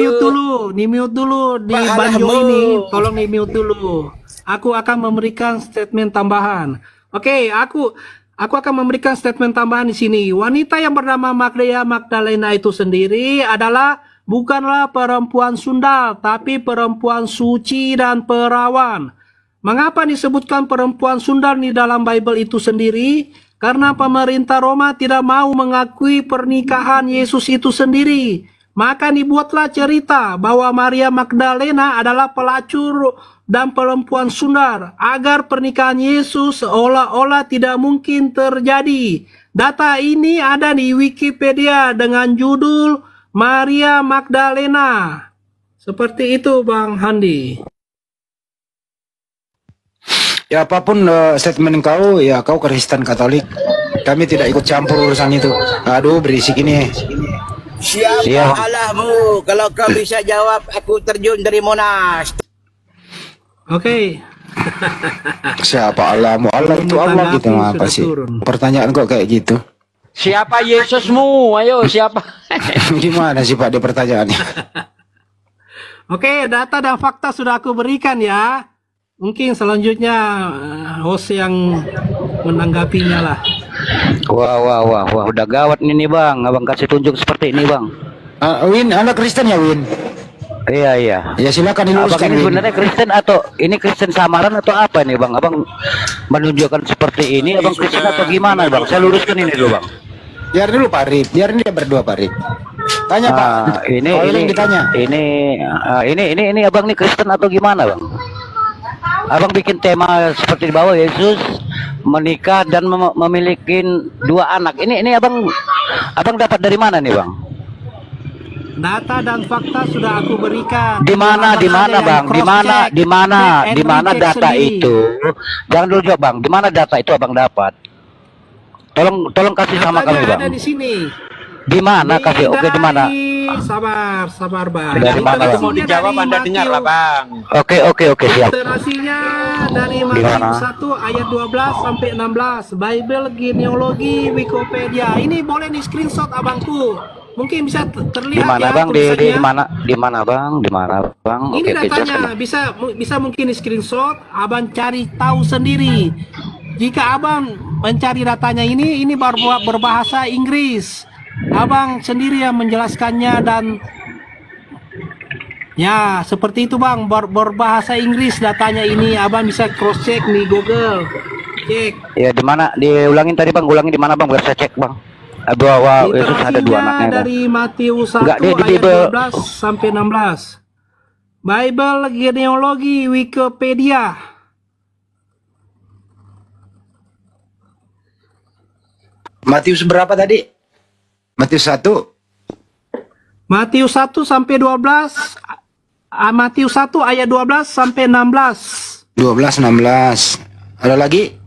mute dulu, di banjo ini, tolong di mute dulu. Aku akan memberikan statement tambahan. Oke, aku akan memberikan statement tambahan di sini. Wanita yang bernama Maria Magdalena itu sendiri adalah bukanlah perempuan sundal, tapi perempuan suci dan perawan. Mengapa disebutkan perempuan sundal di dalam Bible itu sendiri? Karena pemerintah Roma tidak mau mengakui pernikahan Yesus itu sendiri. Maka dibuatlah cerita bahwa Maria Magdalena adalah pelacur dan perempuan sundal agar pernikahan Yesus seolah-olah tidak mungkin terjadi. Data ini ada di Wikipedia dengan judul Maria Magdalena. Seperti itu Bang Handi. Ya apapun statement kau, ya kau Kristen Katolik. Kami tidak ikut campur urusan itu. Aduh berisik ini. Siapa Allahmu? Kalau kau bisa jawab, aku terjun dari Monas. Oke. Siapa Allahmu? Allah itu Allah gitu apa sih? Pertanyaan kok kayak gitu. Siapa Yesusmu? Ayo siapa? Gimana sih Pak di pertanyaannya? Oke, data dan fakta sudah aku berikan ya. Mungkin selanjutnya host yang menanggapinya lah. Wah, udah gawat ini Bang. Abang kasih tunjuk seperti ini Bang. Win, Anda Kristen ya Win? Iya. Ya silakan Abang diluruskan. ini sebenarnya Kristen atau ini Kristen samaran atau apa nih Bang? Abang menunjukkan seperti ini, Abang Kristen atau gimana Bang? Saya luruskan ini dulu Bang. Biar dulu Pak Rip, biar dia berdua Pak Rip. Tanya Pak. Ini ditanya. Ini Abang nih Kristen atau gimana Bang? Abang bikin tema seperti di bawah Yesus menikah dan memiliki 2 anak. Ini abang dapat dari mana nih Bang? Data dan fakta sudah aku berikan. Di mana Bang? Di mana data itu? Jangan dulu jawab Bang. Di mana data itu Abang dapat? Tolong kasih sama kami Bang. Ada di sini. Di mana kasih? Oke, di mana? Sabar Bang. Dari mana Bang? Mau dijawab Anda dengar lah Bang. Oke, siap. Literasinya dari Matius 1 ayat 12 sampai 16. Bible genealogi Wikipedia. Ini boleh di screenshot abangku. Mungkin bisa terlihat Di mana ya Bang? tulisannya. Di mana Bang? Ini Oke, datanya jelaskan. bisa mungkin di screenshot, abang cari tahu sendiri. Jika abang mencari datanya ini berbahasa Inggris. Abang sendiri yang menjelaskannya dan ya seperti itu Bang, berbahasa Inggris datanya ini. Abang bisa cross check di Google. Cek. Ya di mana? Diulangin tadi Bang, ulangin di mana Bang biar saya cek Bang. Yesus ada 2 anaknya. Dari Matius 1 Enggak, ayat 12 sampai 16. Bible genealogi Wikipedia. Matius berapa tadi? Matius 1. Matius 1 sampai 12. Matius 1 ayat 12 sampai 16. 16. Ada lagi?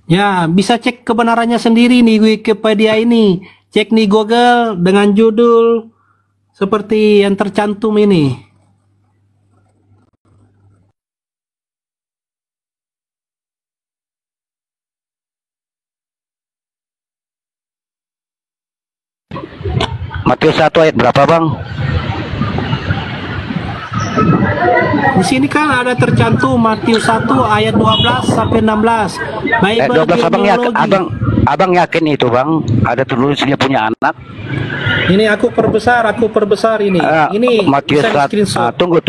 Ya, bisa cek kebenarannya sendiri nih Wikipedia ini. Cek nih Google dengan judul seperti yang tercantum ini. Matius 1 ayat berapa Bang? Di sini kan ada tercantum Matius 1 ayat 12 sampai 16. Bible 12 genealogi. abang yakin itu Bang? Ada tulis dia punya anak? Ini aku perbesar ini. Ini Matius bisa di screenshot. tunggu.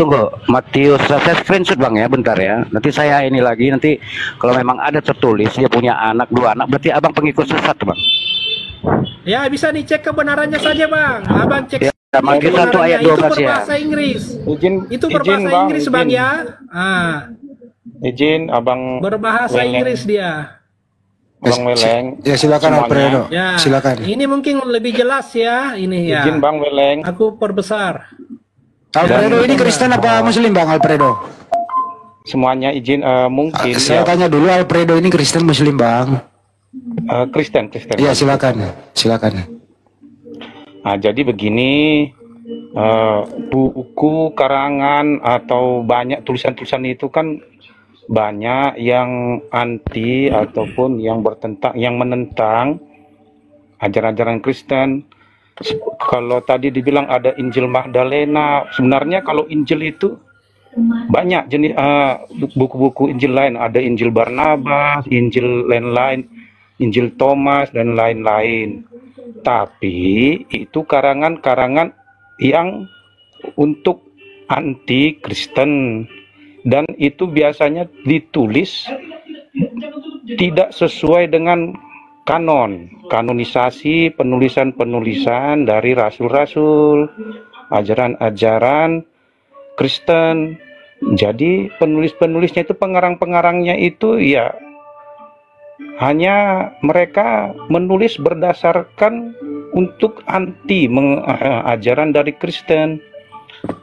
Matius saya screenshot Bang ya, bentar ya. Nanti saya ini lagi nanti kalau memang ada tertulis dia punya anak 2 anak, berarti abang pengikut sesat Bang. Ya, bisa dicek kebenarannya saja Bang. Abang cek. Ya, Matius 1 ayat 12 itu ya. berbahasa Inggris. Itu izin, berbahasa Bang, Inggris izin. Bang ya. Izin Abang Berbahasa Weleng. Inggris dia. Bang Weleng. Ya silakan Semuanya. Alfredo. Ya, Silakan. ini mungkin lebih jelas ya. Ini ya. Izin Bang Weleng. Aku perbesar. Alfredo ini Kristen apa Muslim Bang Alfredo? Semuanya izin mungkin Saya ya. tanya dulu Alfredo ini Kristen Muslim Bang? Kristen. Iya silakan. Nah, jadi begini, buku karangan atau banyak tulisan-tulisan itu kan banyak yang anti ataupun yang menentang ajaran-ajaran Kristen. kalau tadi dibilang ada Injil Magdalena, sebenarnya kalau Injil itu banyak jenis buku-buku Injil lain, ada Injil Barnabas, Injil lain-lain, Injil Thomas dan lain-lain. Tapi itu karangan-karangan yang untuk anti Kristen, dan itu biasanya ditulis tidak sesuai dengan kanonisasi, penulisan-penulisan dari rasul-rasul, ajaran-ajaran Kristen. Jadi penulis-penulisnya itu, pengarang-pengarangnya itu ya hanya mereka menulis berdasarkan untuk anti ajaran dari Kristen.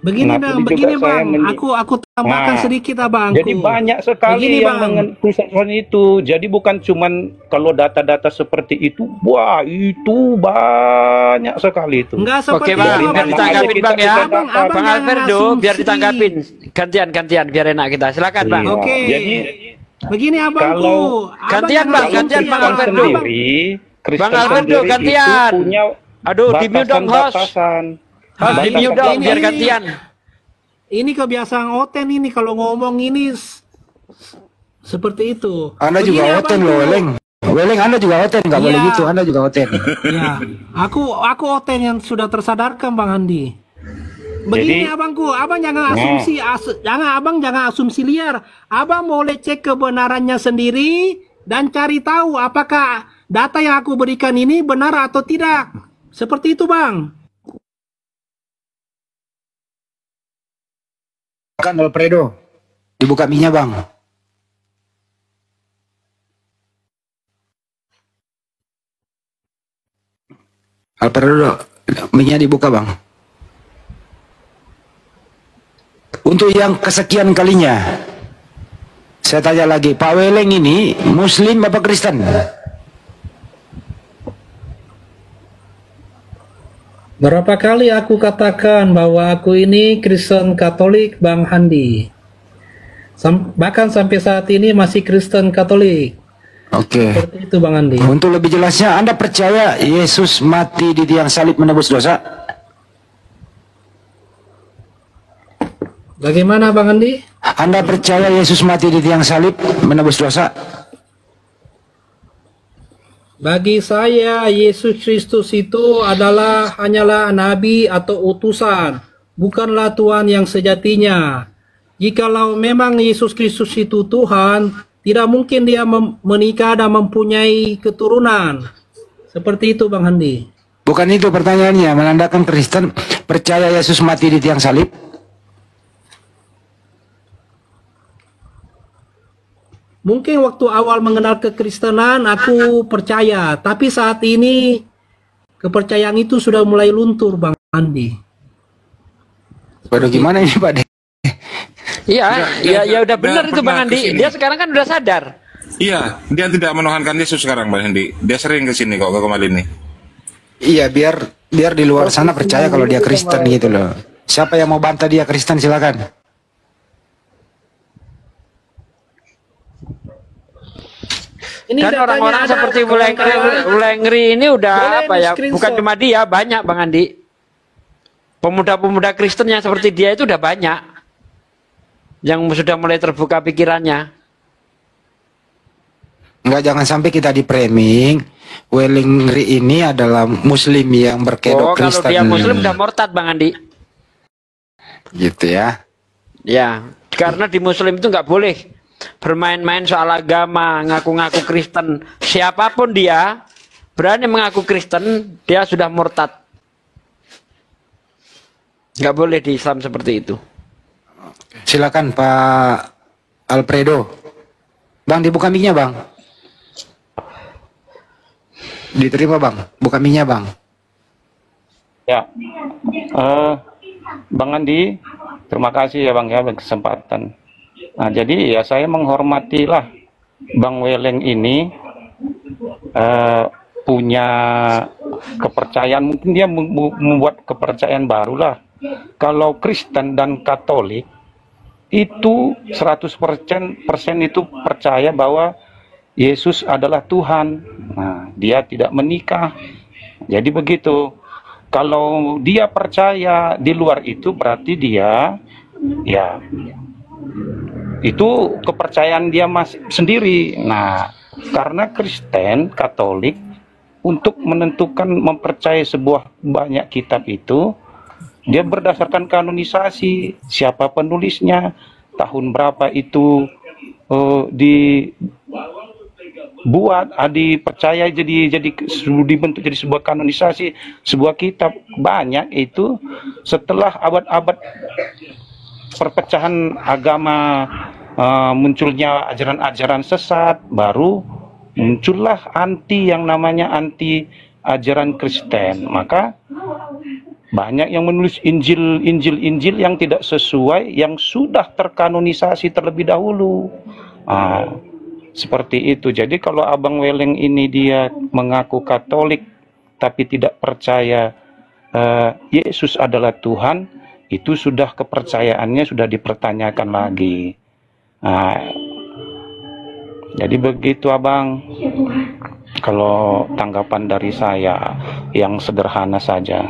Begini Nah, begini saya Bang, aku tambahkan sedikit Abang. Jadi banyak sekali Begini, yang tulisan itu. Jadi bukan cuman kalau data-data seperti itu, wah itu banyak sekali itu. Enggak seperti Oke Bang, itu, biar ditanggapin Bang ya. Abang Bang Alfredo, biar ditanggapin. Gantian, biar enak kita. Silakan Bang. Oke. Jadi begini Abangku. kalau gantian Bang, gantian Bang Alfredo. Bang Alfredo, gantian. Aduh, di mute dong host. Host di mute dong, biar gantian. Ini kebiasaan Oten ini, kalau ngomong ini seperti itu. Anda Begini, juga Oten loh, Weleng. Weleng, Anda juga Oten, nggak boleh gitu. Anda juga Oten. Ya, aku Oten yang sudah tersadarkan Bang Andi. Begini Jadi, Abangku, Abang jangan asumsi, jangan asumsi liar. Abang boleh cek kebenarannya sendiri dan cari tahu apakah data yang aku berikan ini benar atau tidak. Seperti itu Bang. Kan Alfredo, dibuka minyak Bang. Alfredo, minyak dibuka Bang. Untuk yang kesekian kalinya, saya tanya lagi, Pak Weleng ini Muslim apa Kristen? Berapa kali aku katakan bahwa aku ini Kristen Katolik Bang Handi. Bahkan sampai saat ini masih Kristen Katolik. Oke. Seperti itu Bang Handi. Untuk lebih jelasnya, Anda percaya Yesus mati di tiang salib menebus dosa? Bagaimana Bang Handi? Anda percaya Yesus mati di tiang salib menebus dosa? Bagi saya, Yesus Kristus itu hanyalah nabi atau utusan, bukanlah Tuhan yang sejatinya. Jikalau memang Yesus Kristus itu Tuhan, tidak mungkin dia menikah dan mempunyai keturunan. Seperti itu Bang Handi. Bukan itu pertanyaannya, menandakan Kristen percaya Yesus mati di tiang salib? Mungkin waktu awal mengenal kekristenan aku percaya, tapi saat ini kepercayaan itu sudah mulai luntur Bang Andi. Waduh gimana ini Pak De? Iya, ya udah benar itu Bang Andi. Dia sekarang kan udah sadar. Iya, dia tidak menuhankan Yesus sekarang Bang Andi. Dia sering ke sini kok, ke kembali nih. Iya, biar di luar sana percaya kalau dia Kristen gitu loh. Siapa yang mau bantah dia Kristen silakan. Ini dan orang-orang seperti Bulengri ini udah apa ya? Bukan cuma dia, banyak Bang Andi. Pemuda-pemuda Kristen yang seperti dia itu udah banyak. Yang sudah mulai terbuka pikirannya. Enggak, jangan sampai kita di framing Welingri ini adalah Muslim yang berkedok Kristen. Kalau dia Muslim udah murtad Bang Andi. Gitu ya? Ya, karena di Muslim itu nggak boleh bermain-main soal agama, ngaku-ngaku Kristen. Siapapun dia berani mengaku Kristen, dia sudah murtad. Nggak boleh di Islam seperti itu. Silakan Pak Alfredo. Bang, dibuka mic-nya Bang. Diterima Bang, buka mic-nya Bang. Ya, Bang Andi, terima kasih ya Bang ya kesempatan. Nah, jadi ya saya menghormatilah Bang Weleng ini punya kepercayaan, mungkin dia membuat kepercayaan barulah. Kalau Kristen dan Katolik itu 100% itu percaya bahwa Yesus adalah Tuhan. Nah, dia tidak menikah. Jadi begitu. kalau dia percaya di luar itu berarti dia ya itu kepercayaan dia masih sendiri. Nah, karena Kristen Katolik untuk menentukan mempercayai sebuah banyak kitab itu dia berdasarkan kanonisasi, siapa penulisnya, tahun berapa itu dibuat, dipercaya jadi dibentuk jadi sebuah kanonisasi, sebuah kitab. Banyak itu setelah abad-abad perpecahan agama, munculnya ajaran-ajaran sesat, baru muncullah yang namanya anti ajaran Kristen. Maka banyak yang menulis Injil yang tidak sesuai, yang sudah terkanonisasi terlebih dahulu. Seperti itu. Jadi kalau Abang Weleng ini dia mengaku Katolik tapi tidak percaya Yesus adalah Tuhan, itu sudah kepercayaannya sudah dipertanyakan lagi. Jadi begitu Abang. Kalau tanggapan dari saya yang sederhana saja.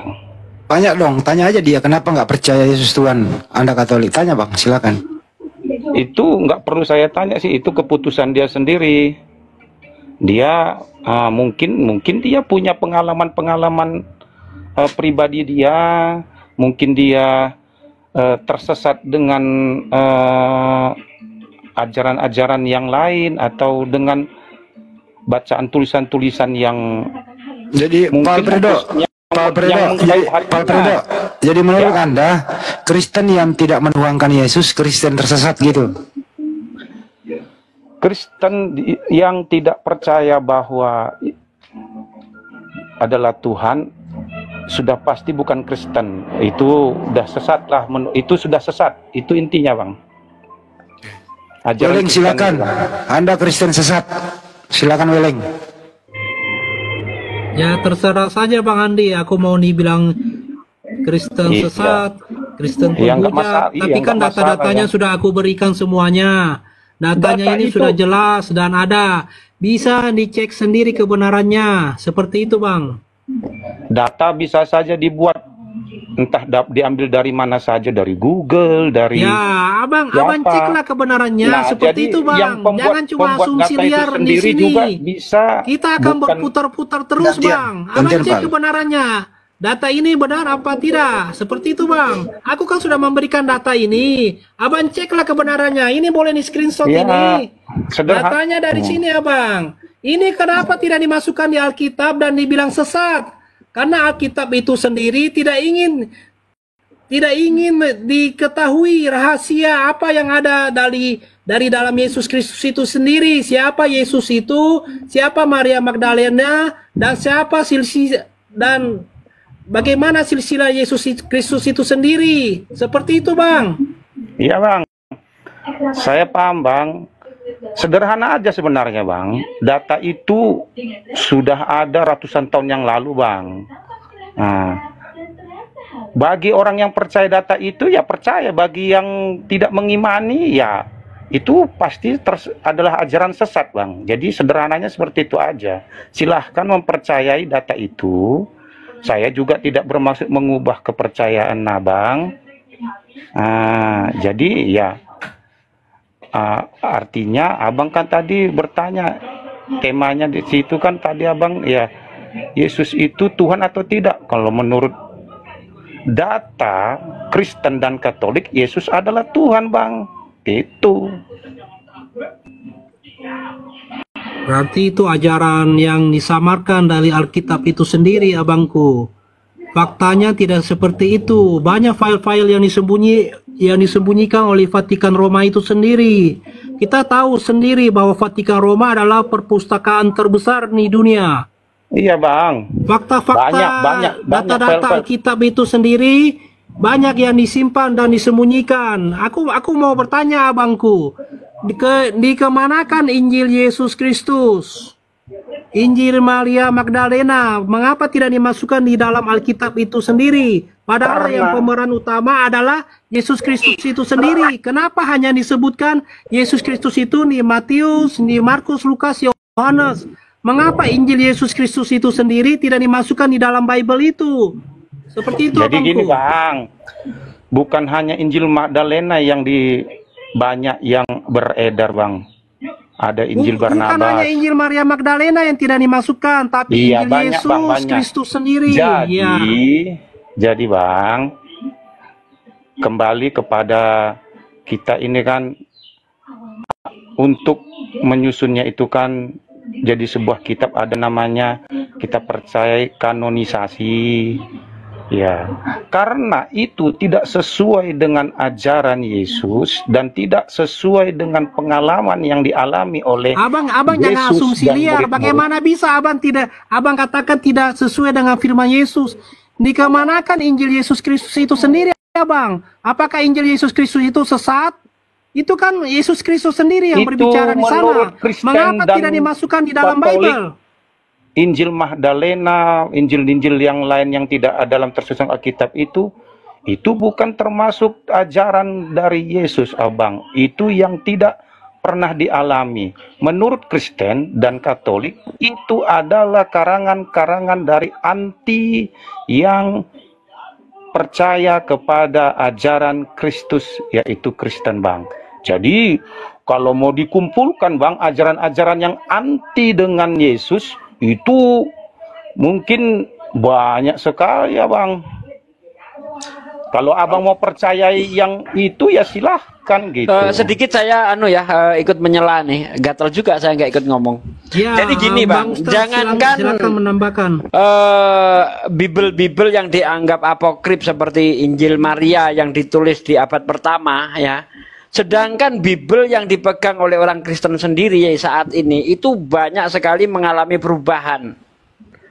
Banyak dong, tanya aja dia kenapa nggak percaya Yesus Tuhan. Anda Katolik, tanya Bang, silakan. Itu nggak perlu saya tanya sih, itu keputusan dia sendiri. Dia mungkin dia punya pengalaman pribadi dia, mungkin dia tersesat dengan ajaran-ajaran yang lain atau dengan bacaan tulisan-tulisan yang jadi mungkin Pak Fredo, jadi menurut Anda Kristen yang tidak menuhankan Yesus Kristen tersesat gitu? Kristen yang tidak percaya bahwa adalah Tuhan sudah pasti bukan Kristen. Itu sudah sesat lah, itu sudah sesat. Itu intinya Bang. Weleng silakan. Anda Kristen sesat. Silakan Weleng. Ya terserah saja Bang Andi, aku mau dibilang Kristen sesat, Kristen penghujat, tapi kan data-datanya sudah aku berikan semuanya. Datanya ini sudah jelas dan ada, bisa dicek sendiri kebenarannya, seperti itu Bang. Data bisa saja dibuat, entah diambil dari mana saja, dari Google, dari abang ceklah kebenarannya, seperti itu Bang. Jangan cuma asumsi liar di sini. Juga bisa, kita akan berputar-putar terus Bang. Abang cek kebenarannya. Data ini benar apa tidak? Seperti itu Bang. Aku kan sudah memberikan data ini. Abang ceklah kebenarannya. Ini boleh di screenshot ini. Datanya dari sini Abang. Ini kenapa tidak dimasukkan di Alkitab dan dibilang sesat? Karena Alkitab itu sendiri tidak ingin diketahui rahasia apa yang ada dari dalam Yesus Kristus itu sendiri. Siapa Yesus itu, siapa Maria Magdalena, dan siapa dan bagaimana silsilah Yesus Kristus itu sendiri. Seperti itu Bang. Iya Bang, saya paham Bang. Sederhana aja sebenarnya Bang. Data itu sudah ada ratusan tahun yang lalu Bang. Nah, bagi orang yang percaya data itu ya percaya, bagi yang tidak mengimani ya itu pasti adalah ajaran sesat Bang. Jadi sederhananya seperti itu aja. Silahkan mempercayai data itu. Saya juga tidak bermaksud mengubah kepercayaan Abang. Jadi ya artinya Abang kan tadi bertanya, temanya di situ kan tadi Abang ya, Yesus itu Tuhan atau tidak? Kalau menurut data Kristen dan Katolik, Yesus adalah Tuhan Bang. Itu berarti itu ajaran yang disamarkan dari Alkitab itu sendiri Abangku. Faktanya tidak seperti itu. Banyak file-file yang disembunyikan oleh Vatikan Roma itu sendiri. Kita tahu sendiri bahwa Vatikan Roma adalah perpustakaan terbesar di dunia. Iya Bang. Fakta-fakta, data-data Alkitab itu sendiri banyak yang disimpan dan disembunyikan. Aku mau bertanya Abangku, dikemanakan Injil Yesus Kristus? Injil Maria Magdalena, mengapa tidak dimasukkan di dalam Alkitab itu sendiri? Padahal yang pemeran utama adalah Yesus Kristus itu sendiri. Kenapa hanya disebutkan Yesus Kristus itu di Matius, di Markus, Lukas, Yohanes? Mengapa Injil Yesus Kristus itu sendiri tidak dimasukkan di dalam Bible itu? Seperti itu. Jadi gini abangku. bang, bukan hanya Injil Magdalena yang banyak yang beredar bang. Ada Injil Bukan hanya Barnabas. Injil Maria Magdalena yang tidak dimasukkan, tapi Iya Injil banyak Yesus bang, banyak. Kristus sendiri. Jadi, Ya. jadi bang, kembali kepada kita ini kan untuk menyusunnya itu kan jadi sebuah kitab, ada namanya kita percaya kanonisasi. Ya, karena itu tidak sesuai dengan ajaran Yesus dan tidak sesuai dengan pengalaman yang dialami oleh Abang jangan Yesus asumsi dan liar. murid-murid. Bagaimana bisa abang katakan tidak sesuai dengan firman Yesus? Dikemanakan Injil Yesus Kristus itu sendiri, abang? Apakah Injil Yesus Kristus itu sesat? Itu kan Yesus Kristus sendiri yang Itu berbicara di sana. menurut Kristen Mengapa dan tidak dimasukkan di dalam Katolik, Bible? Injil Magdalena, Injil-Injil yang lain yang tidak ada dalam tersusun Alkitab itu bukan termasuk ajaran dari Yesus, abang. Itu yang tidak pernah dialami. Menurut Kristen dan Katolik, itu adalah karangan-karangan dari anti yang percaya kepada ajaran Kristus, yaitu Kristen, bang. Jadi, kalau mau dikumpulkan, bang, ajaran-ajaran yang anti dengan Yesus, itu mungkin banyak sekali ya bang. Kalau abang mau percayai yang itu ya silahkan gitu. Sedikit saya ikut menyela nih, gatal juga saya nggak ikut ngomong. Ya, Jadi gini bang, Ustaz, jangankan silakan menambahkan. Bible yang dianggap apokrif seperti Injil Maria yang ditulis di abad pertama ya. Sedangkan Bible yang dipegang oleh orang Kristen sendiri ya saat ini itu banyak sekali mengalami perubahan.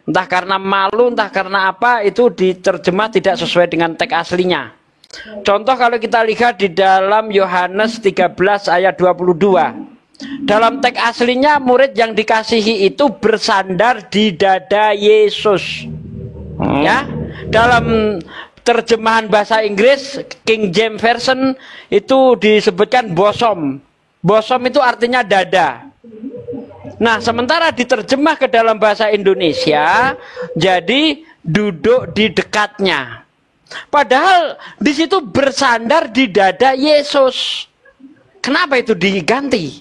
Entah karena malu, entah karena apa, itu diterjemah tidak sesuai dengan teks aslinya. Contoh kalau kita lihat di dalam Yohanes 13 ayat 22. Dalam teks aslinya murid yang dikasihi itu bersandar di dada Yesus. Ya, dalam terjemahan bahasa Inggris King James Version itu disebutkan bosom. Bosom itu artinya dada. Nah, sementara diterjemah ke dalam bahasa Indonesia jadi duduk di dekatnya. Padahal di situ bersandar di dada Yesus. Kenapa itu diganti?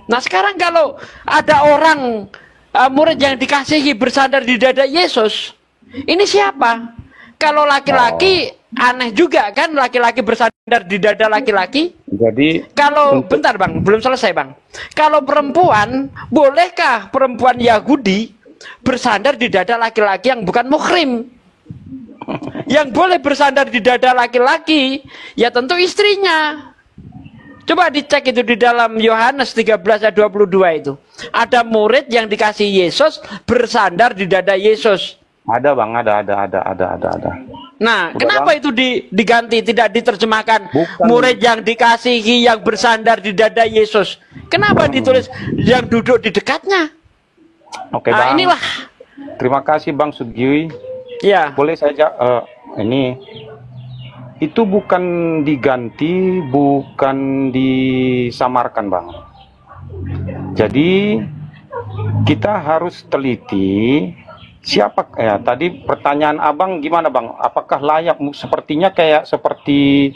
Nah, sekarang kalau ada orang murid yang dikasihi bersandar di dada Yesus, ini siapa? Kalau laki-laki aneh juga kan, laki-laki bersandar di dada laki-laki. Jadi kalau bentar bang, belum selesai bang. Kalau perempuan, bolehkah perempuan Yahudi bersandar di dada laki-laki yang bukan muhrim? Yang boleh bersandar di dada laki-laki ya tentu istrinya. Coba dicek itu di dalam Yohanes 13 ayat 22 itu. Ada murid yang dikasih Yesus bersandar di dada Yesus. Ada bang, ada. Nah, Udah, kenapa bang? itu diganti, tidak diterjemahkan Bukan. murid yang dikasihi yang bersandar di dada Yesus? Kenapa ditulis yang duduk di dekatnya? Oke Nah, bang. inilah. Terima kasih bang Sugiwi. Ya. Boleh saja ini itu bukan diganti, bukan disamarkan bang. Jadi kita harus teliti. Siapa ya tadi pertanyaan abang gimana bang? Apakah layak? Sepertinya kayak seperti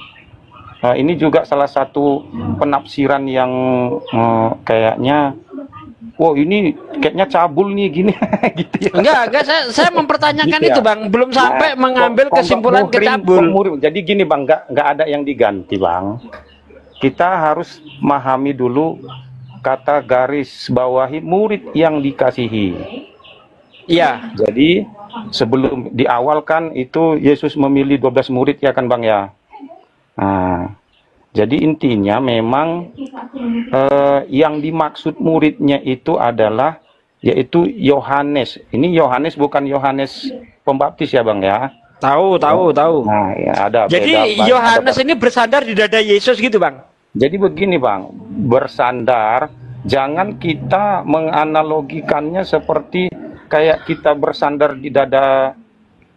ini juga salah satu penafsiran yang kayaknya, wow ini kayaknya cabul nih gini gitu ya. Enggak, saya mempertanyakan Gitu ya? itu bang, belum sampai mengambil kesimpulan kecabul. Jadi gini bang, nggak ada yang diganti bang. Kita harus memahami dulu kata garis bawahi murid yang dikasihi. Iya. Jadi sebelum di awal kan itu Yesus memilih 12 murid ya kan bang ya. Nah, jadi intinya memang yang dimaksud muridnya itu adalah yaitu Yohanes. Ini Yohanes bukan Yohanes Pembaptis ya bang ya. Tahu. Nah ya ada. Jadi Yohanes ini bersandar di dada Yesus gitu bang. Jadi begini bang, bersandar jangan kita menganalogikannya seperti kayak kita bersandar di dada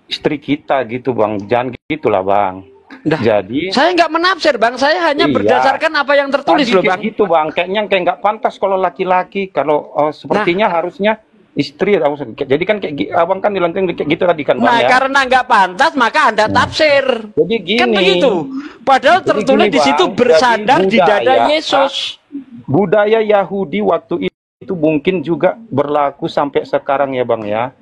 istri kita gitu bang, jangan gitulah bang. Jadi saya nggak menafsir bang, saya hanya berdasarkan apa yang tertulis loh bang. Gitu bang, kayaknya kayak nggak pantas kalau laki-laki, kalau sepertinya harusnya istri. Jadi kan abang kan bilang kayak gitu tadi kan, Bang, Nah, ya. karena nggak pantas maka Anda tafsir. Jadi gini. Kan begitu. Padahal Jadi tertulis gini, di situ Bang. bersandar Jadi di dada budaya- Yesus. Budaya Yahudi waktu itu mungkin juga berlaku sampai sekarang ya, Bang, ya.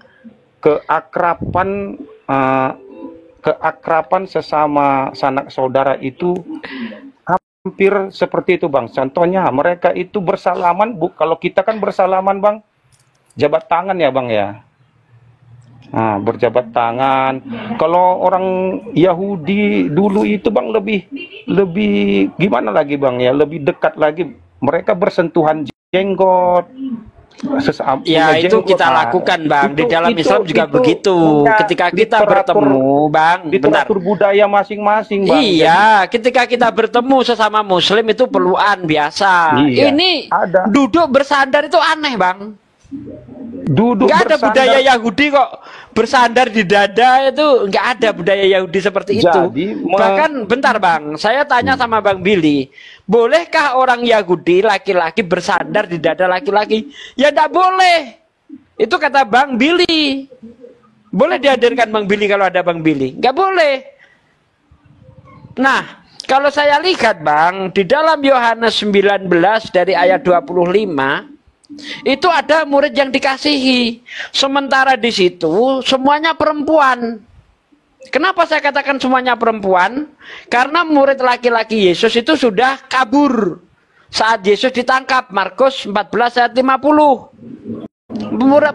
Keakraban sesama sanak saudara itu hampir seperti itu, Bang. Contohnya mereka itu bersalaman, kalau kita kan bersalaman, Bang, jabat tangan ya, Bang, ya. Nah, berjabat tangan. Kalau orang Yahudi dulu itu, Bang, lebih gimana lagi, Bang, ya, lebih dekat lagi. Mereka bersentuhan jenggot. Ya, itu kita lakukan, Bang. Di dalam Islam juga begitu. Ketika kita bertemu, Bang, literatur budaya masing-masing, Bang. Iya, ketika kita bertemu sesama Muslim itu perluan biasa. Iya, Ini duduk bersandar itu aneh, Bang. Duduk nggak ada bersandar. budaya Yahudi kok bersandar di dada, itu nggak ada budaya Yahudi seperti itu. Bahkan bentar, Bang, saya tanya sama Bang Billy, bolehkah orang Yahudi laki-laki bersandar di dada laki-laki? Ya nggak boleh. Itu kata Bang Billy. Boleh dihadirkan Bang Billy kalau ada Bang Billy? Nggak boleh. Nah, kalau saya lihat, Bang, di dalam Yohanes 19 dari ayat 25 itu ada murid yang dikasihi, sementara di situ semuanya perempuan. Kenapa saya katakan semuanya perempuan? Karena murid laki-laki Yesus itu sudah kabur saat Yesus ditangkap. Markus 14 ayat 50.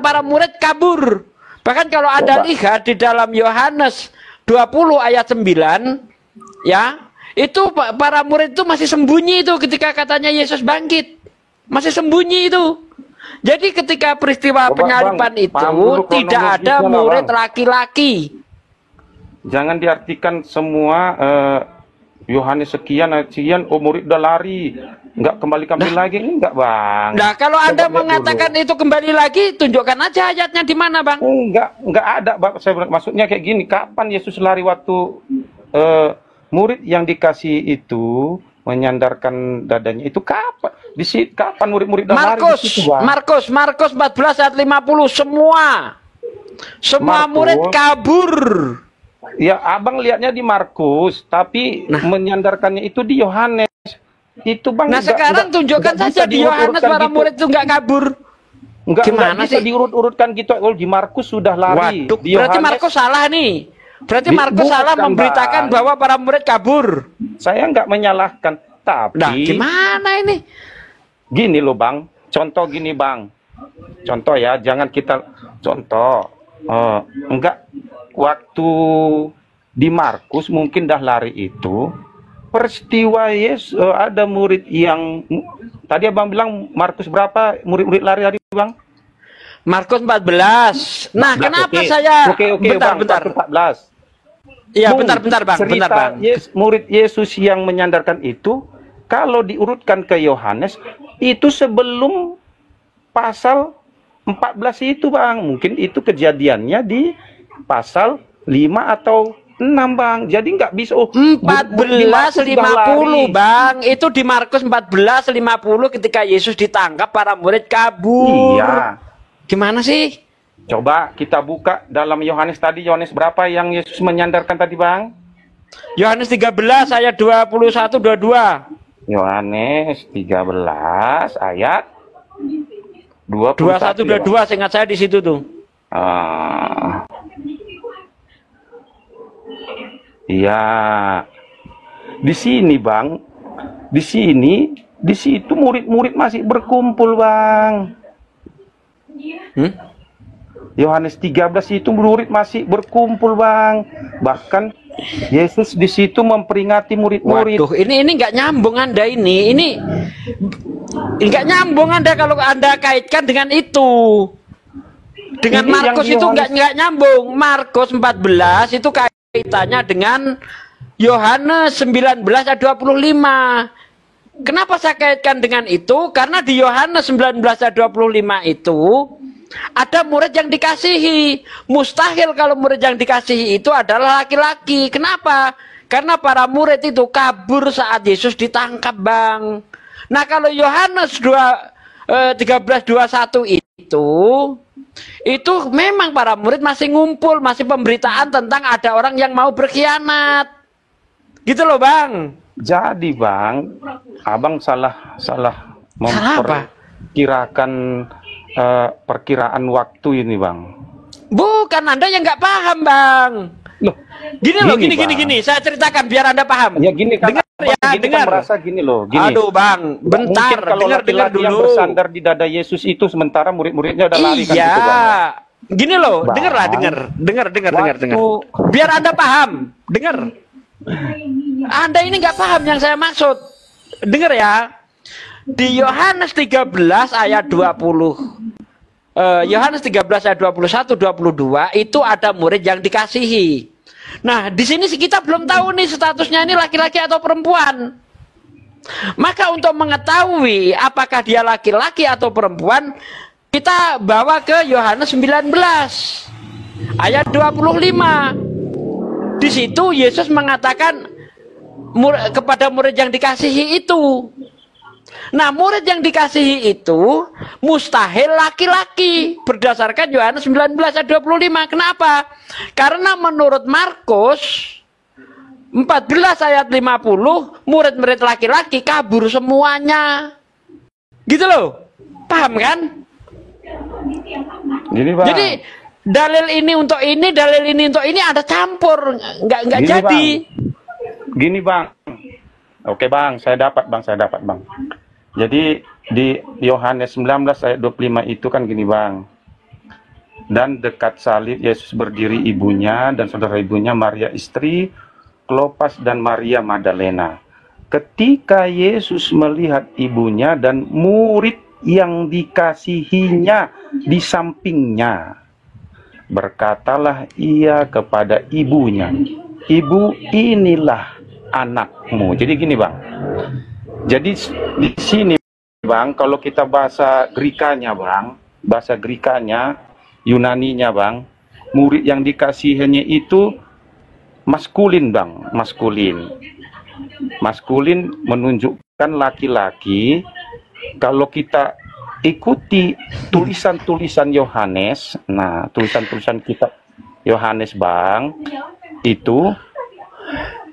Para murid kabur. Bahkan kalau Anda lihat di dalam Yohanes 20 ayat 9, ya, itu para murid itu masih sembunyi itu ketika katanya Yesus bangkit. Masih sembunyi itu. Jadi ketika peristiwa penyaliban itu tidak ada murid laki-laki. Jangan diartikan semua Yohanes sekian, murid udah lari, nggak kembali lagi, enggak, Bang. Nah, kalau Anda mengatakan itu kembali lagi, tunjukkan aja ayatnya di mana, Bang. Enggak ada, Bang. Saya maksudnya kayak gini, kapan Yesus lari waktu murid yang dikasih itu menyandarkan dadanya itu kapan? Kapan murid-murid lari di situ, Bang? Markus 14 ayat 50, semua murid kabur. Ya, Abang lihatnya di Markus, tapi menyandarkannya itu di Yohanes. Itu, Bang. Nah, sekarang tunjukkan saja di Yohanes para murid itu nggak kabur. Gimana sih? Diurut-urutkan gitu. Oh, di Markus sudah lari. Waduh, di berarti Yohanes, Markus salah nih. Berarti Markus salah memberitakan bahwa para murid kabur. Saya nggak menyalahkan, tapi nah, gimana ini? Gini loh, Bang. Contoh gini, Bang. Contoh ya, jangan kita contoh. Enggak, waktu di Markus mungkin dah lari itu peristiwa ada murid yang tadi Abang bilang Markus berapa murid-murid lari hari, Bang? Markus 14. Nah, kenapa saya bentar. 14. Iya, bentar, Bang. Bentar, Bang. Murid Yesus yang menyandarkan itu kalau diurutkan ke Yohanes itu sebelum pasal 14 itu, Bang. Mungkin itu kejadiannya di pasal 5 atau 6, Bang. Jadi nggak bisa 14:50, Bang. Itu di Markus 14:50 ketika Yesus ditangkap para murid kabur. Iya. Gimana sih? Coba kita buka dalam Yohanes tadi, Yohanes berapa yang Yesus menyandarkan tadi, Bang? Yohanes 13 ayat 21 22. Yohanes 13 ayat 21 22, seingat saya di situ tuh. Iya. Di sini, Bang. Di situ murid-murid masih berkumpul, Bang. Yohanes 13 itu murid masih berkumpul, Bang. Bahkan Yesus di situ memperingati murid-murid. Waduh, ini nggak nyambung Anda ini. Ini nggak nyambung Anda kalau Anda kaitkan dengan itu. Dengan Ini Markus itu nggak nyambung. Markus 14 itu kaitannya dengan Yohanes 19 ayat 25. Kenapa saya kaitkan dengan itu? Karena di Yohanes 19 ayat 25 itu ada murid yang dikasihi. Mustahil kalau murid yang dikasihi itu adalah laki-laki. Kenapa? Karena para murid itu kabur saat Yesus ditangkap, Bang. Nah, kalau Yohanes 13:21 itu itu memang para murid masih ngumpul, masih pemberitaan tentang ada orang yang mau berkhianat. Gitu loh, Bang. Jadi, Bang, Abang salah memperkirakan perkiraan waktu ini, Bang. Bukan, Anda yang nggak paham, Bang. Loh, Gini. Saya ceritakan biar Anda paham. Ya gini kan, dengar. Merasa gini loh, gini. Aduh, Bang, bentar, dengar dulu. Yang bersandar di dada Yesus itu sementara murid-muridnya udah lari kan iya. gitu, Bang. Gini loh, dengarlah, dengar. Biar Anda paham, dengar. Anda ini nggak paham yang saya maksud. Dengar ya. Di Yohanes 13 ayat 20. Yohanes 13 ayat 21 22 itu ada murid yang dikasihi. Nah, di sini kita belum tahu nih statusnya ini laki-laki atau perempuan. Maka untuk mengetahui apakah dia laki-laki atau perempuan, kita bawa ke Yohanes 19 ayat 25. Di situ Yesus mengatakan kepada murid yang dikasihi itu. Nah, murid yang dikasihi itu mustahil laki-laki berdasarkan Yohanes 19 ayat 25. Kenapa? Karena menurut Markus 14 ayat 50, murid-murid laki-laki kabur semuanya. Gitu loh. Paham kan? Gini, Bang. Jadi dalil ini untuk ini, dalil ini untuk ini ada campur, nggak jadi. Bang. Gini, Bang. Oke, Bang, saya dapat, Bang. Jadi di Yohanes 19 ayat 25 itu kan gini, Bang. Dan dekat salib Yesus berdiri ibunya dan saudara ibunya Maria istri Klopas dan Maria Magdalena. Ketika Yesus melihat ibunya dan murid yang dikasihinya di sampingnya, berkatalah ia kepada ibunya, "Ibu, inilah anakmu." Jadi gini, Bang. Jadi di sini, Bang, kalau kita bahasa Grekanya, Bang, bahasa Grekanya, Yunaninya, Bang, murid yang dikasihinya itu maskulin, Bang, maskulin. Maskulin menunjukkan laki-laki. Kalau kita ikuti tulisan-tulisan Yohanes, nah tulisan-tulisan kitab Yohanes, Bang, itu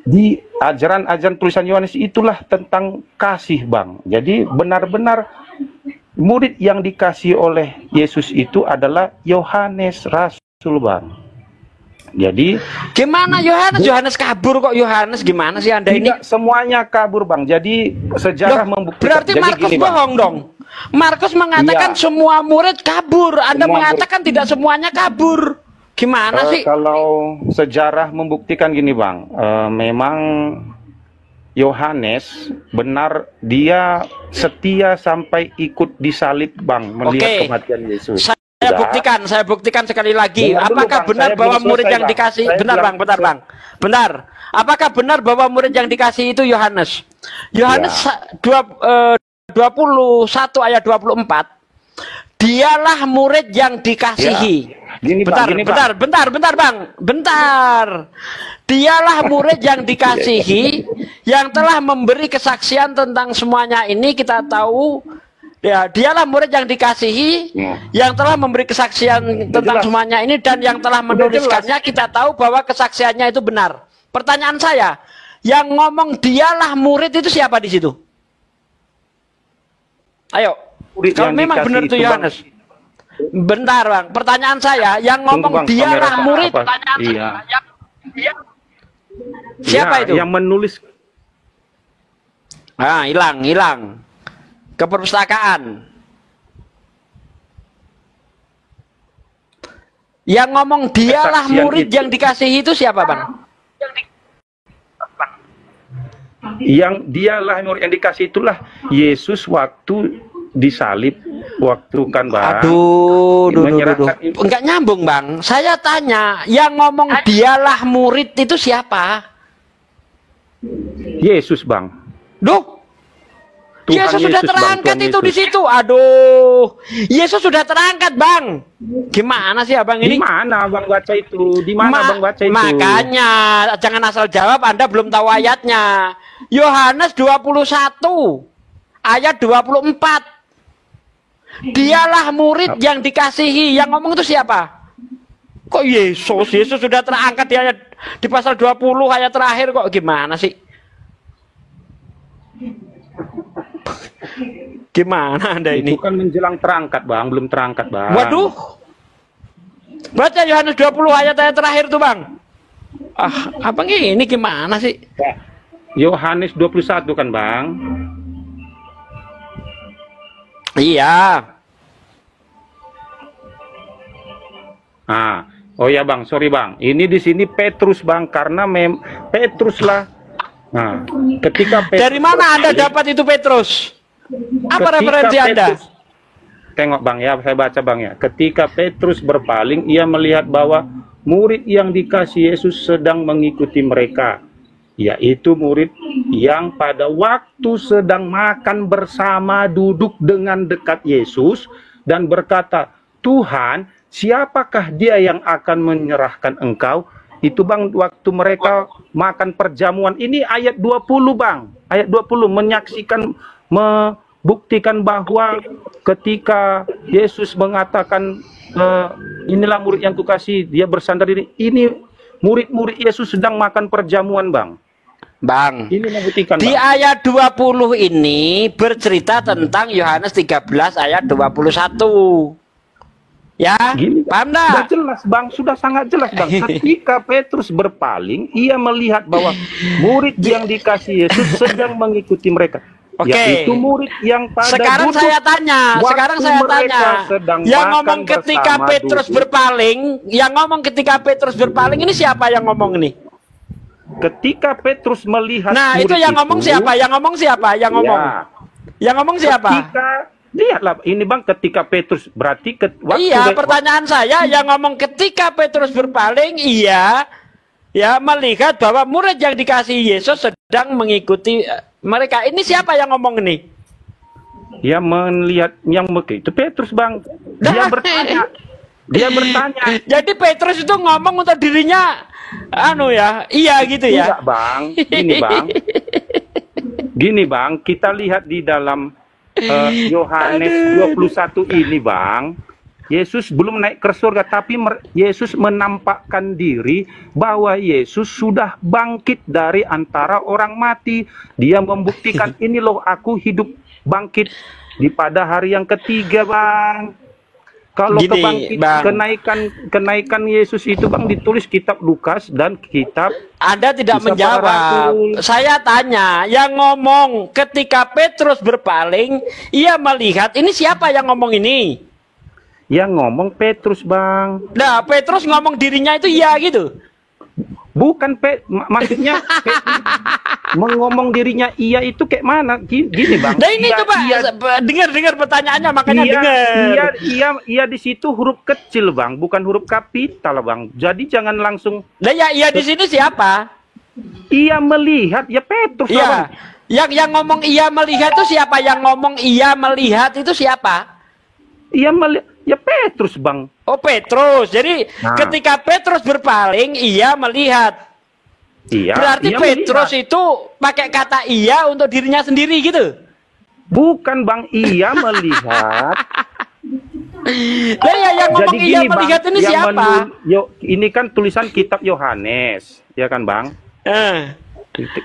di ajaran-ajaran tulisan Yohanes itulah tentang kasih, Bang. Jadi benar-benar murid yang dikasih oleh Yesus itu adalah Yohanes Rasul, Bang. Jadi gimana Yohanes? Yohanes kabur kok Yohanes? Gimana sih Anda ini? Tidak semuanya kabur, Bang. Jadi sejarah membuktikan. Berarti Markus bohong dong. Markus mengatakan semua murid kabur. Anda mengatakan tidak semuanya kabur. Gimana sih? Kalau sejarah membuktikan gini, Bang. Memang Yohanes benar dia setia sampai ikut disalib, Bang, melihat kematian Yesus. Saya buktikan sekali lagi. Apakah benar bahwa murid yang dikasih bentar, Bang. Apakah benar bahwa murid yang dikasih itu Yohanes? Yohanes 21 ayat 24. Dialah murid yang dikasihi. Gini, bentar, Bang. Bentar. Dialah murid yang dikasihi yang telah memberi kesaksian tentang semuanya ini, kita tahu. Ya, dialah murid yang dikasihi yang telah memberi kesaksian tentang semuanya ini dan yang telah menuliskannya. Kita tahu bahwa kesaksiannya itu benar. Pertanyaan saya, yang ngomong dialah murid itu siapa di situ? Ayo, kalau memang benar itu Yohanes. Bentar, Bang. Pertanyaan saya, yang ngomong dialah murid. Iya. Siapa itu? Yang menulis. Hilang. Ke perpustakaan. Yang ngomong dialah murid yang dikasihi itu siapa, Bang? Yang dialah murid yang dikasihi itulah Yesus waktu disalib, waktu kan, Bang. Aduh. Enggak nyambung, Bang. Saya tanya, yang ngomong dialah murid itu siapa? Yesus, Bang. Duh. Tuhan Yesus sudah Yesus, terangkat Bang, itu di situ. Aduh. Yesus sudah terangkat, Bang. Gimana sih Abang ini? Di mana Abang baca itu? Di mana Abang baca itu? Makanya jangan asal jawab, Anda belum tahu ayatnya. Yohanes 21 ayat 24. Dialah murid yang dikasihi. Yang ngomong itu siapa? Kok Yesus? Yesus sudah terangkat di pasal 20 ayat terakhir kok gimana sih? Gimana Anda ini? Itu kan menjelang terangkat, Bang. Belum terangkat, Bang. Waduh. Baca Yohanes 20 ayat terakhir tuh, Bang. Abang ini gimana sih? Yohanes 21 kan, Bang? Iya. Oh ya, Bang, sorry, Bang. Ini di sini Petrus, Bang, karena Petrus lah. Nah, ketika Petrus dari mana Anda dapat itu Petrus? Apa referensi Anda? Tengok, Bang, ya, saya baca, Bang, ya. Ketika Petrus berpaling, ia melihat bahwa murid yang dikasih Yesus sedang mengikuti mereka, yaitu murid yang pada waktu sedang makan bersama duduk dengan dekat Yesus dan berkata, "Tuhan, siapakah dia yang akan menyerahkan engkau?" Itu, Bang, waktu mereka makan perjamuan. Ini ayat 20, Bang. Ayat 20 membuktikan bahwa ketika Yesus mengatakan, inilah murid yang kukasih, dia bersandar diri. Ini murid-murid Yesus sedang makan perjamuan, Bang. Bang, ini membuktikan, di Bang. ayat 20 ini bercerita tentang Yohanes 13 ayat 21. Ya, gini, paham sudah jelas, Bang, sudah sangat jelas, Bang. Ketika Petrus berpaling, ia melihat bahwa murid yang dikasih Yesus sedang mengikuti mereka. Yaitu murid yang pada sekarang duduk, saya tanya, yang ngomong ketika Petrus berpaling, ini siapa yang ngomong ini? Ketika Petrus melihat, nah itu yang ngomong siapa? Yang ngomong siapa? Yang ngomong? Ya. Yang ngomong siapa? Lihatlah ini, Bang, ketika Petrus berarti pertanyaan saya yang ngomong ketika Petrus berpaling, melihat bahwa murid yang dikasihi Yesus sedang mengikuti mereka. Ini siapa yang ngomong ini? Ya, melihat yang begitu Petrus, Bang. Dia bertanya. Dia bertanya. Jadi Petrus itu ngomong untuk dirinya, iya gitu ya. Enggak, Bang. Gini, Bang, kita lihat di dalam Yohanes 21 ini, Bang, Yesus belum naik ke surga, tapi Yesus menampakkan diri bahwa Yesus sudah bangkit dari antara orang mati. Dia membuktikan, ini loh aku hidup bangkit di pada hari yang ketiga, Bang. Kalau kenaikan Yesus itu, Bang, ditulis kitab Lukas dan kitab. Anda tidak menjawab. Saya tanya, yang ngomong ketika Petrus berpaling, ia melihat, ini siapa yang ngomong ini? Yang ngomong Petrus, Bang. Nah, Petrus ngomong dirinya itu iya gitu. Bukan, maksudnya mengomong dirinya iya itu kayak mana? Gini, Bang. Nah ini coba dengar pertanyaannya, makanya dengar. Iya di situ huruf kecil, Bang, bukan huruf kapital, Bang. Jadi jangan langsung. Nah iya di sini siapa? Ia melihat, ya Petrus. Iya. Yang ngomong ia melihat itu siapa? Yang ngomong ia melihat itu siapa? Ia melihat, ya Petrus, Bang. Oh, Petrus. Jadi ketika Petrus berpaling, ia melihat. Iya. Berarti Petrus itu pakai kata iya untuk dirinya sendiri gitu? Bukan, Bang. Ia melihat. Yang ngomong iya melihat ini siapa? Ini kan tulisan kitab Yohanes, ya kan, Bang?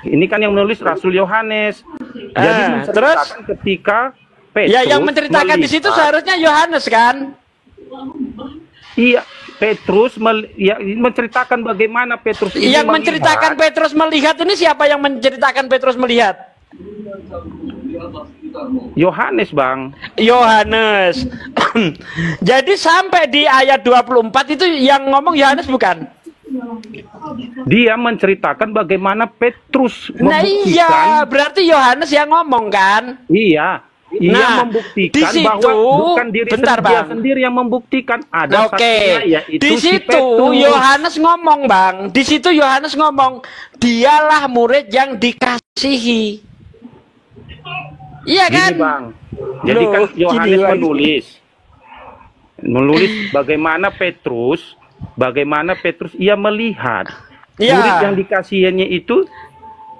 Ini kan yang menulis Rasul Yohanes. Jadi terus ketika Petrus yang menceritakan di situ seharusnya Yohanes kan? Iya, Petrus menceritakan bagaimana Petrus ini yang menceritakan Petrus melihat ini siapa yang menceritakan Petrus melihat? Yohanes, Bang. Yohanes. Jadi sampai di ayat 24 itu yang ngomong Yohanes bukan? Dia menceritakan bagaimana Petrus membuktikan. Nah iya, berarti Yohanes yang ngomong kan? Iya. Ia membuktikan bahwa bukan diri dia sendiri yang membuktikan, ada saksinya, yaitu di situ Yohanes ngomong, Bang. Di situ Yohanes ngomong, dialah murid yang dikasihi. Iya kan? Gini, Bang. Jadi kan Yohanes menulis bagaimana Petrus ia melihat murid yang dikasihinya itu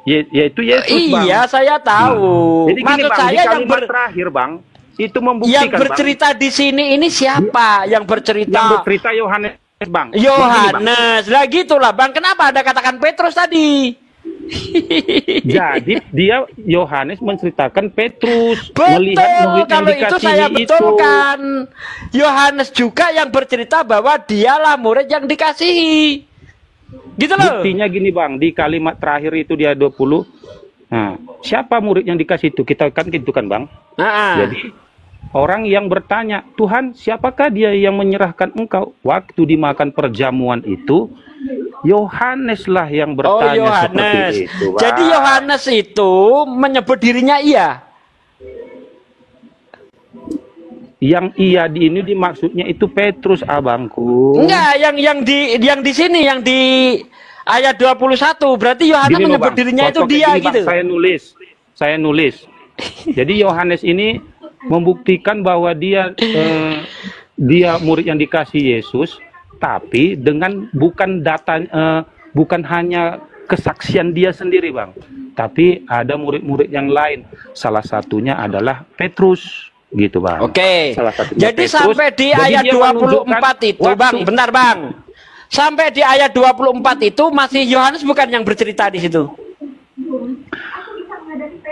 yaitu Yesus, Bang. Iya, saya tahu. Jadi gini, maksud Bang, saya di kalimat terakhir, Bang. itu membuktikan. Yang bercerita Bang. Di sini ini siapa yang bercerita? Yang bercerita Yohanes, Bang. Yohanes. Lah gitulah, Bang. Kenapa ada katakan Petrus tadi? Jadi dia Yohanes menceritakan Petrus melihat murid yang kalau itu saya betulkan. Yohanes juga yang bercerita bahwa dialah murid yang dikasihi. Gitu loh. Buktinya gini Bang, di kalimat terakhir itu dia 20. Nah, siapa murid yang dikasih itu? Kita kan gitu kan Bang. Jadi orang yang bertanya, Tuhan siapakah dia yang menyerahkan engkau? Waktu dimakan perjamuan itu Yohanes lah yang bertanya seperti itu. Bang. Jadi Yohanes itu menyebut dirinya iya. Yang iya di ini dimaksudnya itu Petrus abangku. Enggak, yang di sini yang di ayat 21 berarti Yohanes menyebut dirinya itu dia gini, gitu. Bang, saya nulis. Jadi Yohanes ini membuktikan bahwa dia murid yang dikasih Yesus, tapi dengan bukan bukan hanya kesaksian dia sendiri Bang, tapi ada murid-murid yang lain. Salah satunya adalah Petrus. Gitu Bang. Oke. Jadi Petrus, sampai di ayat 24 itu Bang, bentar Bang. Sampai di ayat 24 itu masih Yohanes bukan yang bercerita di situ.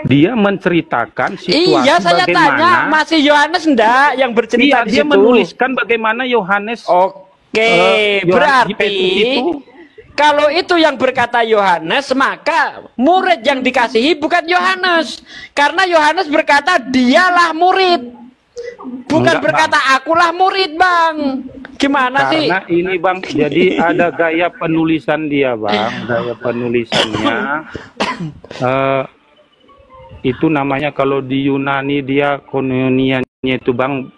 Dia menceritakan situasi iya, saya bagaimana. Tanya masih Yohanes enggak yang bercerita di dia situ. Dia menuliskan bagaimana Yohanes. Oke, berarti kalau itu yang berkata Yohanes, maka murid yang dikasihi bukan Yohanes. Karena Yohanes berkata dialah murid. Bukan berkata Bang. Akulah murid Bang. Gimana sih? Karena ini Bang, jadi ada gaya penulisan dia Bang. Gaya penulisannya. Itu namanya kalau di Yunani dia koinonianya itu Bang.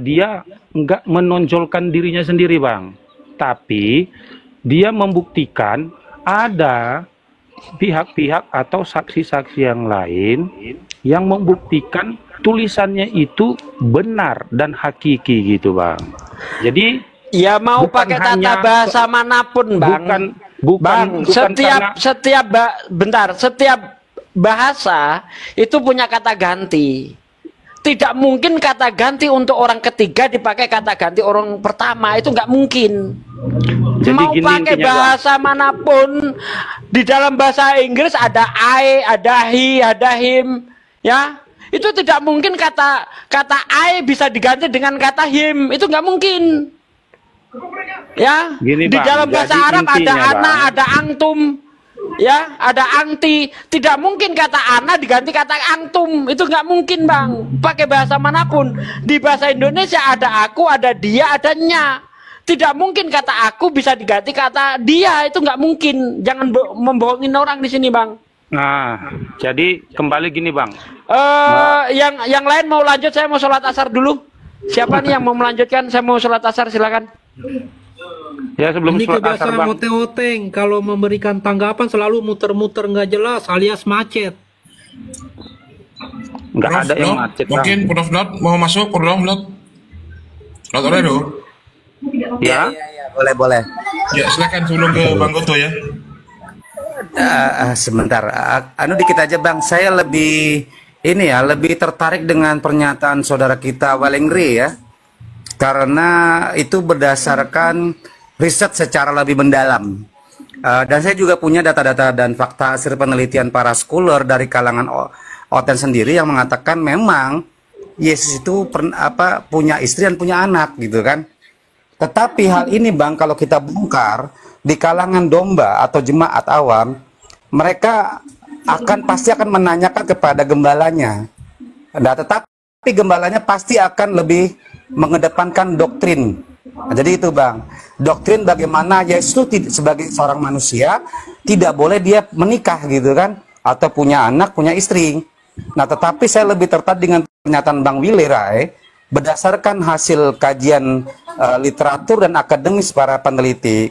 Dia enggak menonjolkan dirinya sendiri Bang. Tapi dia membuktikan ada pihak-pihak atau saksi-saksi yang lain yang membuktikan tulisannya itu benar dan hakiki gitu Bang. Jadi ya mau pakai tata bahasa manapun Bang. Bukan setiap bahasa itu punya kata ganti. Tidak mungkin kata ganti untuk orang ketiga dipakai kata ganti orang pertama, itu nggak mungkin. Jadi mau pakai bahasa manapun, di dalam bahasa Inggris ada I, ada he, ada him, ya itu tidak mungkin kata I bisa diganti dengan kata him, itu nggak mungkin. Ya, gini, di dalam bahasa Arab ada ana, ada antum. Ya, ada anti. Tidak mungkin kata ana diganti kata antum. Itu nggak mungkin Bang. Pakai bahasa manapun. Di bahasa Indonesia ada aku, ada dia, ada nya. Tidak mungkin kata aku bisa diganti kata dia. Itu nggak mungkin. Jangan membohongin orang di sini Bang. Nah, jadi kembali gini Bang. Yang lain mau lanjut, saya mau sholat asar dulu. Siapa nih yang mau melanjutkan? Saya mau sholat asar, silakan. Ya sebelum ini kebiasaan oteng-oteng, kalau memberikan tanggapan selalu muter-muter nggak jelas alias macet. Nggak ada yang macet. Mungkin Prof. Not mau masuk, Prof. Not Oredo. Ya, boleh. Ya silakan sebelum ke Bang Goto ya. Sebentar, dikit aja Bang. Saya lebih tertarik dengan pernyataan saudara kita Walengri ya. Karena itu berdasarkan riset secara lebih mendalam. Dan saya juga punya data-data dan fakta hasil penelitian para scholar dari kalangan Oten sendiri yang mengatakan memang Yesus itu punya istri dan punya anak gitu kan. Tetapi hal ini Bang, kalau kita bongkar di kalangan domba atau jemaat awam, mereka pasti akan menanyakan kepada gembalanya. Nah, tetapi gembalanya pasti akan lebih mengedepankan doktrin. Nah, jadi itu Bang, doktrin bagaimana Yesus sebagai seorang manusia tidak boleh dia menikah gitu kan, atau punya anak, punya istri. Nah, tetapi saya lebih tertarik dengan pernyataan Bang Willy Rai berdasarkan hasil kajian literatur dan akademis para peneliti.